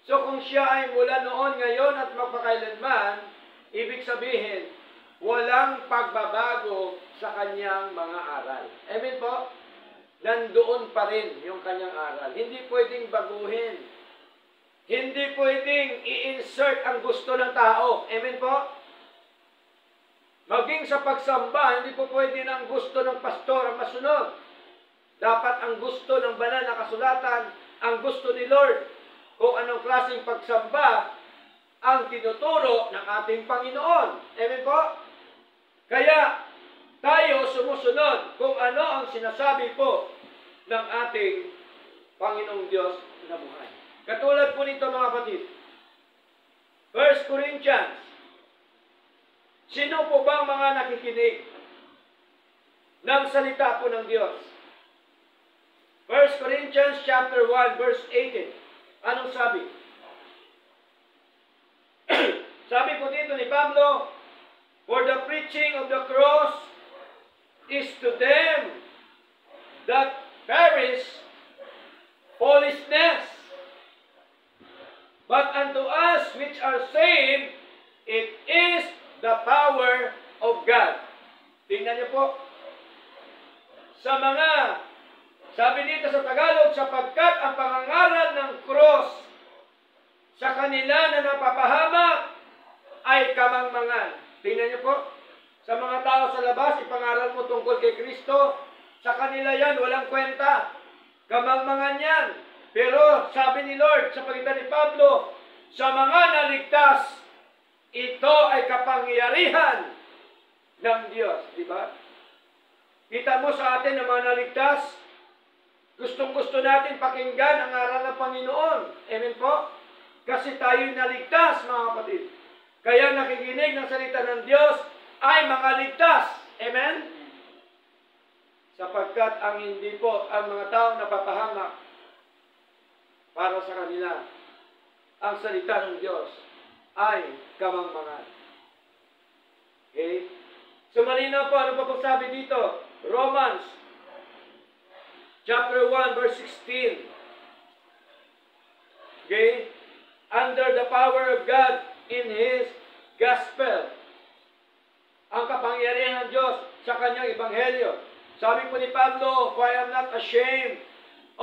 So kung siya ay mula noon, ngayon, at magpakailanman, ibig sabihin, walang pagbabago sa kanyang mga aral. Amen po? Nandoon pa rin yung kanyang aral. Hindi pwedeng baguhin. Hindi pwedeng i-insert ang gusto ng tao. Amen po? Maging sa pagsamba, hindi po pwede na ang gusto ng pastor ang masunod. Dapat ang gusto ng banal na kasulatan, ang gusto ni Lord, kung anong klaseng pagsamba ang tinuturo ng ating Panginoon. Amen po? Kaya, tayo sumusunod kung ano ang sinasabi po ng ating Panginoong Diyos na buhay. Katulad po nito mga kapatid, 1 Corinthians, sino po bang mga nakikinig ng salita po ng Diyos? 1 Corinthians chapter 1 verse 18. Anong sabi? Sabi po dito ni Pablo, for the preaching of the cross is to them that perish foolishness, but unto us which are saved, it is the power of God. Tingnan niyo po. Sabi dito sa Tagalog, sapagkat ang pangangaral ng cross sa kanila na napapahamak ay kamangmangan. Tingnan niyo po, sa mga tao sa labas, ipangaral mo tungkol kay Kristo, sa kanila yan, walang kwenta. Kamangmangan yan. Pero sabi ni Lord sa pagitan ni Pablo, sa mga naligtas, ito ay kapangyarihan ng Diyos. Di ba? Kita mo sa atin ng mga naligtas, gustong-gusto natin pakinggan ang aral ng Panginoon. Amen po? Kasi tayo'y naligtas, mga kapatid. Kaya nakikinig ng salita ng Diyos ay mga ligtas. Amen? Sapagkat ang hindi po, ang mga taong napapahamak para sa kanila, ang salita ng Diyos ay kamangmangan. Okay? So malinaw po, ano pa po sabi dito? Romans chapter 1 verse 16. Okay? Under the power of God in His gospel. Ang kapangyarihan ng Diyos sa kanyang ebanghelyo. Sabi po ni Pablo, for I am not ashamed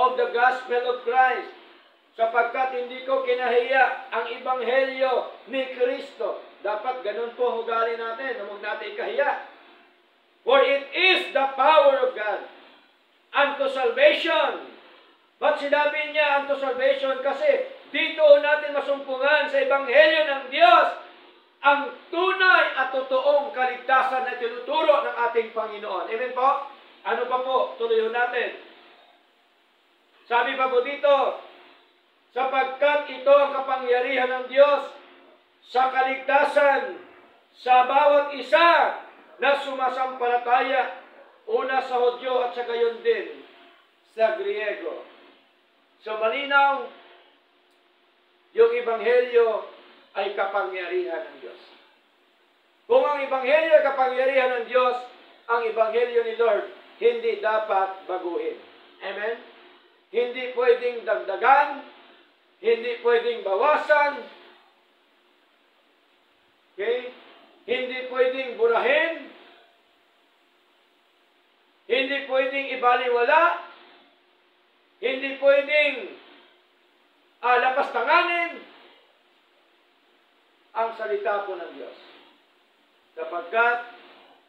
of the gospel of Christ, sapagkat hindi ko kinahiya ang ebanghelyo ni Kristo. Dapat ganun po ang ugali natin, huwag natin ikahiya. For it is the power of God unto salvation. Ba't sinabi niya unto salvation? Kasi dito natin masumpungan sa ebanghelyo ng Diyos ang tunay at totoong kaligtasan na tinuturo ng ating Panginoon. Amen po? Ano pa po? Tuloy natin. Sabi pa po dito, sapagkat ito ang kapangyarihan ng Diyos sa kaligtasan sa bawat isa na sumasampalataya, una sa Hudyo at sa gayon din sa Griego. So malinaw, yung ebanghelyo ay kapangyarihan ng Diyos. Kung ang ebanghelyo ay kapangyarihan ng Diyos, ang ebanghelyo ni Lord hindi dapat baguhin. Amen? Hindi pwedeng dagdagan, hindi pwedeng bawasan, okay? Hindi pwedeng burahin, hindi pwedeng ibaliwala, hindi pwedeng lapastanganin ang salita po ng Diyos. Sapagkat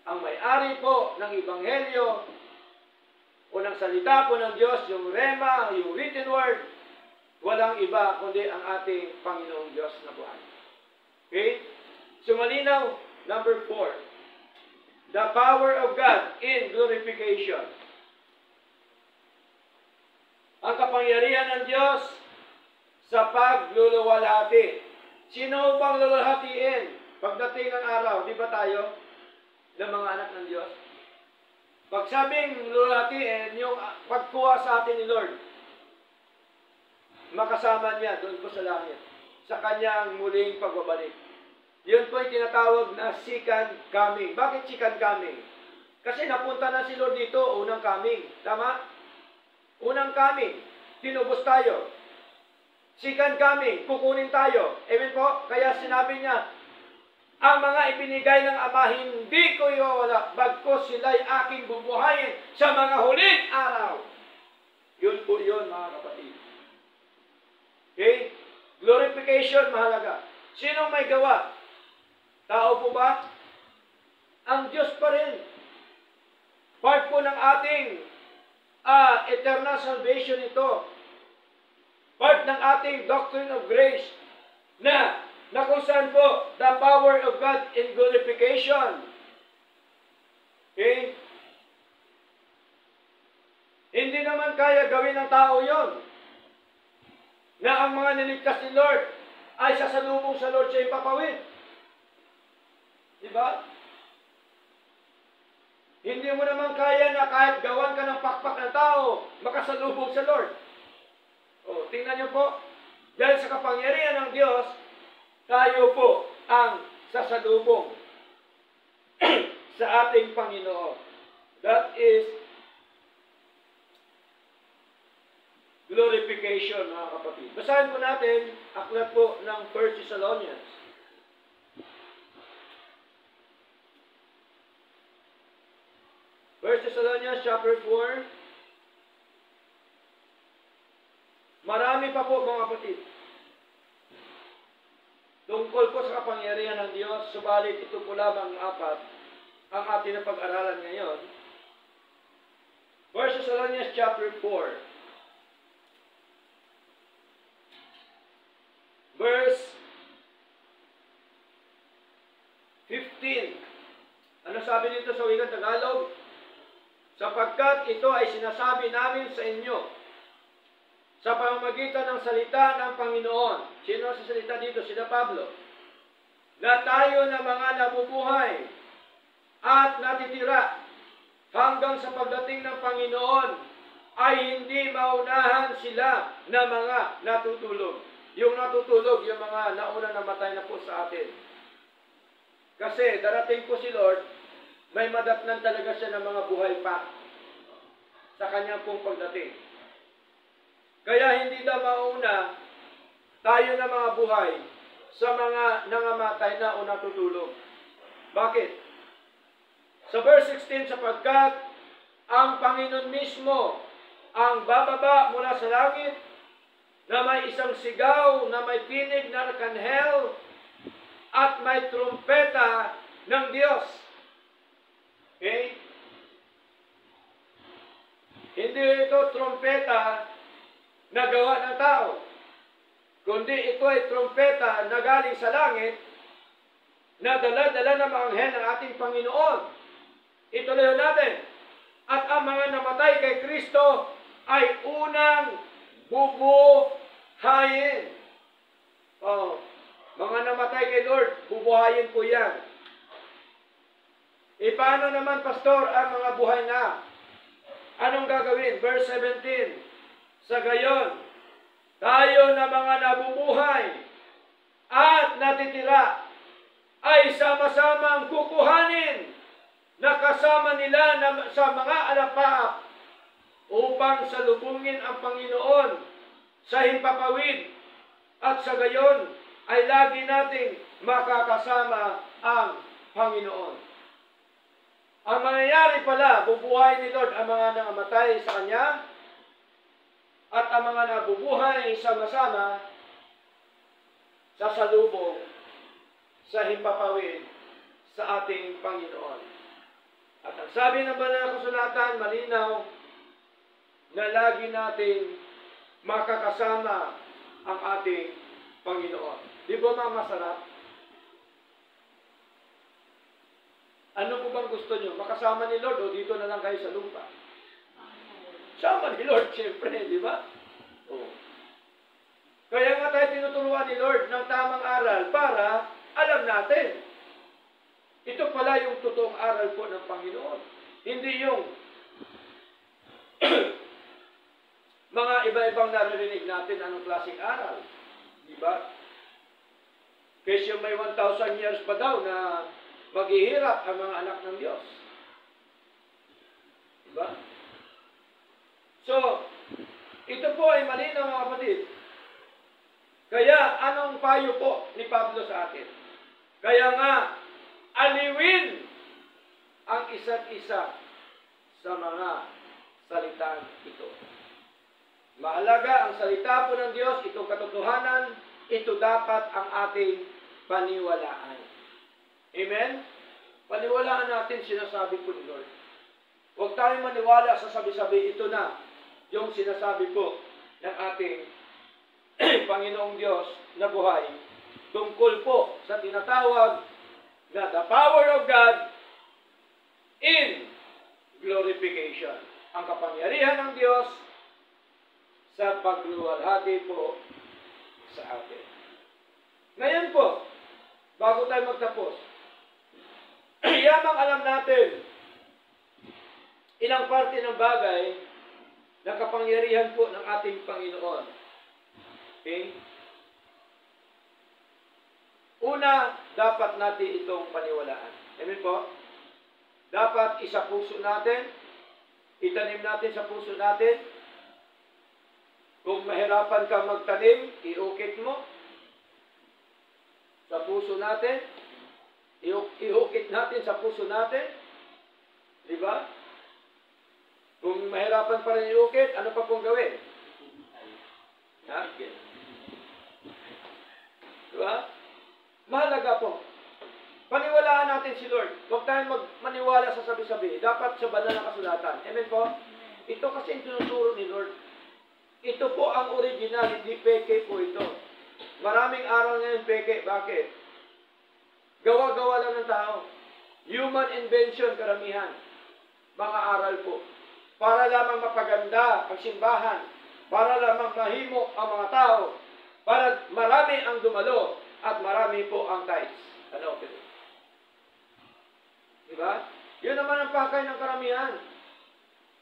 ang may-ari po ng ebanghelyo o ng salita po ng Diyos, yung rema, yung written word, walang iba kundi ang ating Panginoong Diyos na buhay. Okay? So malinaw, number 4, the power of God in glorification. Ang kapangyarihan ng Diyos sa pagluluwalhati. Sino bang luluwalhatiin pagdating ng araw? Di ba tayo ng mga anak ng Diyos? Pag sabing luluwalhatiin, yung pagkuha sa atin ni Lord, makasama niya doon po sa langit, sa kanyang muling pagbabalik. Yun po yung tinatawag na second coming. Bakit second coming? Kasi napunta na si Lord dito, unang coming. Tama? Unang coming. Tinubos tayo. Second coming, kukunin tayo. Amen po? Kaya sinabi niya, ang mga ibinigay ng Ama, hindi ko iwawala, bagkus sila'y aking bubuhayin sa mga huling araw. Yun po yun, mga kapatid. Okay? Glorification, mahalaga. Sino may gawa? Tao po ba? Ang Diyos pa rin. Part po ng ating eternal salvation ito. Part ng ating doctrine of grace na kung saan po the power of God in glorification. Okay? Hindi naman kaya gawin ng tao yon na ang mga niligtas ni Lord ay sasalubong sa Lord siya ipapawid. Diba? Hindi mo naman kaya na kahit gawan ka ng pakpak ng tao, makasalubong sa Lord. O, tingnan niyo po, dahil sa kapangyarihan ng Diyos, tayo po ang sasalubong sa ating Panginoon. That is glorification, mga kapatid. Basahin po natin, aklat po ng 1 Thessalonians. 1 Thessalonians chapter 4, Marami pa po mga kapatid. Tungkol po sa kapangyarihan ng Diyos, subalit ito po lamang apat ang atin na pag-aralan ngayon. 1 Thessalonians chapter 4. Verse 15. Ano sabi dito sa wikang Tagalog? Sapagkat ito ay sinasabi namin sa inyo sa pamamagitan ng salita ng Panginoon. Sino sa salita dito? Sina Pablo. Na tayo na mga nabubuhay at natitira hanggang sa pagdating ng Panginoon ay hindi maunahan sila na mga natutulog. Yung natutulog, yung mga nauna namatay na po sa atin. Kasi darating po si Lord, may madatnan talaga siya ng mga buhay pa sa kanyang pong pagdating. Kaya hindi na mauna tayo na mga buhay sa mga nangamatay na o natutulog. Bakit? Sa verse 16, sapagkat ang Panginoon mismo ang bababa mula sa langit na may isang sigaw na may tinig na arkanghel at may trumpeta ng Diyos. Okay? Hindi ito trumpeta na gawa ng tao, kundi ito ay trumpeta na galing sa langit na dala-dala ng mga anghel ng ating Panginoon. Ituloy natin. At ang mga namatay kay Kristo ay unang bubuhayin. Mga namatay kay Lord, bubuhayin po yan. Paano naman, Pastor, ang mga buhay na? Anong gagawin? Verse 17. Sa gayon, tayo na mga nabubuhay at natitira ay sama-samang kukuhanin na kasama nila sa mga alapaap upang salubungin ang Panginoon sa himpapawid at sa gayon ay lagi nating makakasama ang Panginoon. Ang mangyayari pala, bubuhay ni Lord ang mga nangamatay sa Kanya at ang mga nabubuhay sama-sama sa salubong sa himpapawid sa ating Panginoon. At ang sabi ng banal na kasulatan, malinaw na lagi natin makakasama ang ating Panginoon. Di ba mga masarap? Ano po bang gusto nyo? Makasama ni Lord o dito na lang kayo sa lupa? Sama ni Lord, siyempre, di ba? Kaya nga tayo tinuturuan ni Lord ng tamang aral para alam natin. Ito pala yung totoong aral po ng Panginoon. Hindi yung mga iba-ibang naririnig natin anong klaseng aral. Di ba? Kasi may 1,000 years pa daw na maghihirap ang mga anak ng Diyos. Di ba? So, ito po ay malinaw mga kapatid. Kaya, anong payo po ni Pablo sa atin? Kaya nga, aliwin ang isa't isa sa mga salitang ito. Mahalaga ang salita po ng Diyos, itong katotohanan, ito dapat ang ating paniwalaan. Amen? Paniwalaan natin sinasabi po ni Lord. Huwag tayong maniwala sa sabi-sabi, ito na yung sinasabi po ng ating Panginoong Diyos na buhay tungkol po sa tinatawag na the power of God in glorification. Ang kapangyarihan ng Diyos sa pagluwalhati po sa atin. Ngayon po, bago tayo magtapos, yamang alam natin ilang parte ng bagay na kapangyarihan po ng ating Panginoon. Okay? Una, dapat natin itong paniwalaan. Amen po? Dapat isa puso natin, itanim natin sa puso natin. Kung mahirapan kang magtanim, iukit mo sa puso natin. Iukit natin sa puso natin. Di ba? Kung mahirapan pa rin iukit, ano pa pong gawin? Ha? Diba? Mahalaga po. Paniwalaan natin si Lord. Huwag tayong maniwala sa sabi-sabi. Dapat sa banal na kasulatan. Amen po? Ito kasi yung tinuturo ni Lord. Ito po ang original, hindi peke po ito. Maraming aral ngayon peke. Bakit? Gawa-gawa lang ng tao. Human invention, karamihan. Mga aral po. Para lamang mapaganda ang simbahan. Para lamang mahimo ang mga tao. Para marami ang dumalo. At marami po ang tithes. Ano? Diba? Yun naman ang pakay ng karamihan.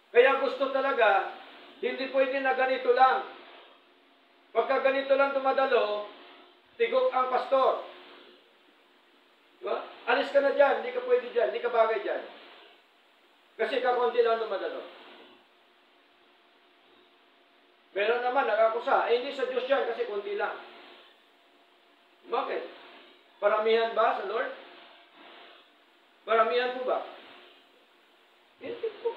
Kaya gusto talaga, hindi pwede na ganito lang. Pagka ganito lang dumadalo, tigok ang pastor. Diba? Alis ka na dyan, hindi ka pwede dyan, hindi ka bagay dyan. Kasi kakunti lang dumadalo. Meron naman, nakakusa. Hindi sa Diyos yan kasi kunti lang. Bakit? Paramihan ba sa Lord? Paramihan po ba? Hindi po.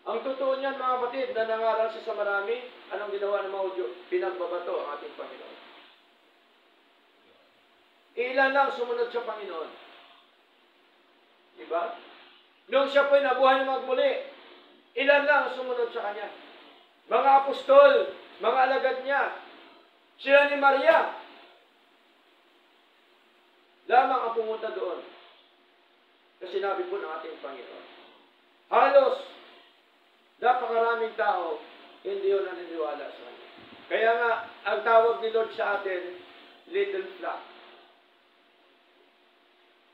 Ang totoo niyan, mga kapatid, na nangaral siya sa marami, anong ginawa ng mga Hudyo? Pinagbabato ang ating Panginoon. Ilan lang sumunod sa Panginoon. Diba? Nung siya po'y nabuhay na magmuli, ilan lang sumunod sa Kanya. Mga apostol, mga alagad niya, sila ni Maria, lamang ang pumunta doon. Kasi sinabi po ng ating Panginoon. Halos, napakaraming tao, hindi yun naniniwala sa Kanya. Kaya nga, ang tawag ni Lord sa atin, little flock.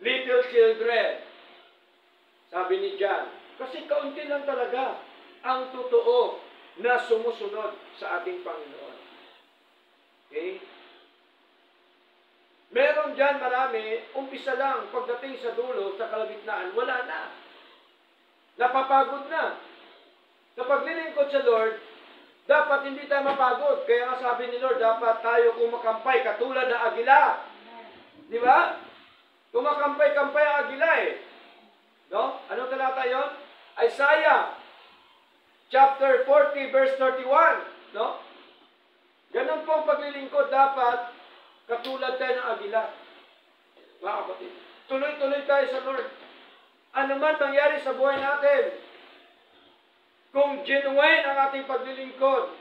Little children. Sabi ni John. Kasi kaunti lang talaga ang totoo na sumusunod sa ating Panginoon. Okay? Meron dyan marami, umpisa lang, pagdating sa dulo, sa kalagitnaan, wala na. Napapagod na. Sa paglilingkod sa Lord, dapat hindi tayo mapagod. Kaya nga sabi ni Lord, dapat tayo kumakampay katulad ng agila. Di ba? Kumakampay-kampay ang agila eh. No? Anong talata yun? Isaiah chapter 40 verse 31. No? Ganun po ang paglilingkod, dapat katulad tayo ng agila. Mga kapatid, tuloy-tuloy tayo sa Lord. Ano man mangyari sa buhay natin, kung genuine ang ating paglilingkod,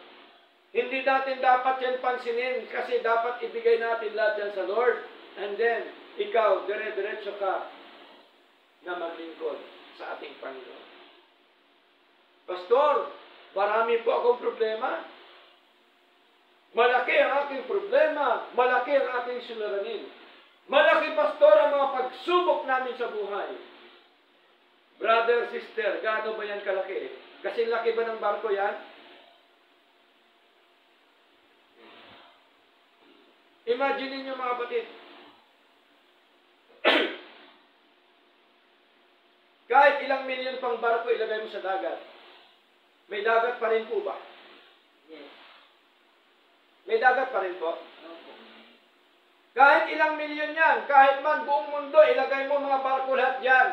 hindi natin dapat yan pansinin kasi dapat ibigay natin lahat yan sa Lord. And then, ikaw, dire-diretso ka na maglingkod sa ating Panginoon. Pastor, marami po akong problema. Malaki ang aking problema. Malaki ang aking suliranin. Malaki, Pastor, ang mga pagsubok namin sa buhay. Brother, sister, gaano ba yan kalaki? Kasi laki ba ng barko yan? Imagine niyo mga kapatid. Kahit ilang milyon pang barko ilagay mo sa dagat, may dagat pa rin po ba? Yes. May dagat pa rin po? Kahit ilang milyon yan, kahit man buong mundo, ilagay mo mga barko lahat yan.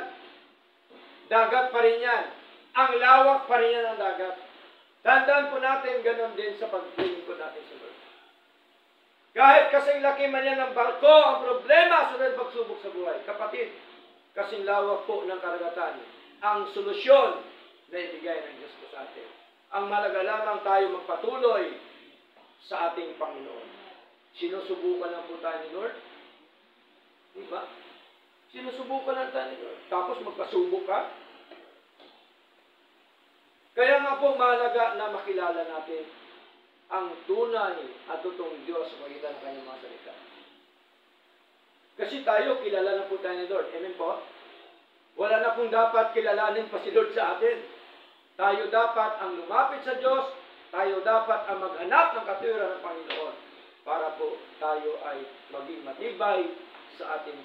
Dagat pa rin yan. Ang lawak pa rin yan ng dagat. Tandaan po natin, ganun din sa paglilingkod natin sa Lord. Kahit kasing laki man yan ng barko, ang problema sunod pagsubok sa buhay. Kapatid, kasing lawak po ng karagatan, ang solusyon na ibigay ng Diyos po sa atin. Ang malaga lamang tayo magpatuloy sa ating Panginoon. Sinusubukan lang po tayo ni Lord. Diba? Sinusubukan lang tayo ni Lord. Tapos magpasubok ka. Kaya nga po mahalaga na makilala natin ang tunay at totoong Diyos sa pagitan ng kanyang mga salita. Kasi tayo, kilala na po tayo ni Lord. Amen po? Wala na pong dapat kilalanin pa si Lord sa atin. Tayo dapat ang lumapit sa Diyos. Tayo dapat ang maghanap ng katuwiran ng Panginoon para po tayo ay maging matibay sa ating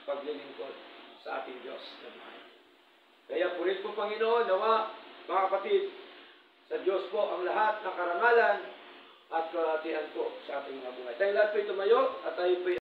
paglilingkod sa ating Diyos na mahal. Kaya purit po Panginoon, nawa, mga kapatid, sa Diyos po ang lahat ng karangalan at kalahatian po sa ating mga buhay. Tayo lahat po tumayo at tayo po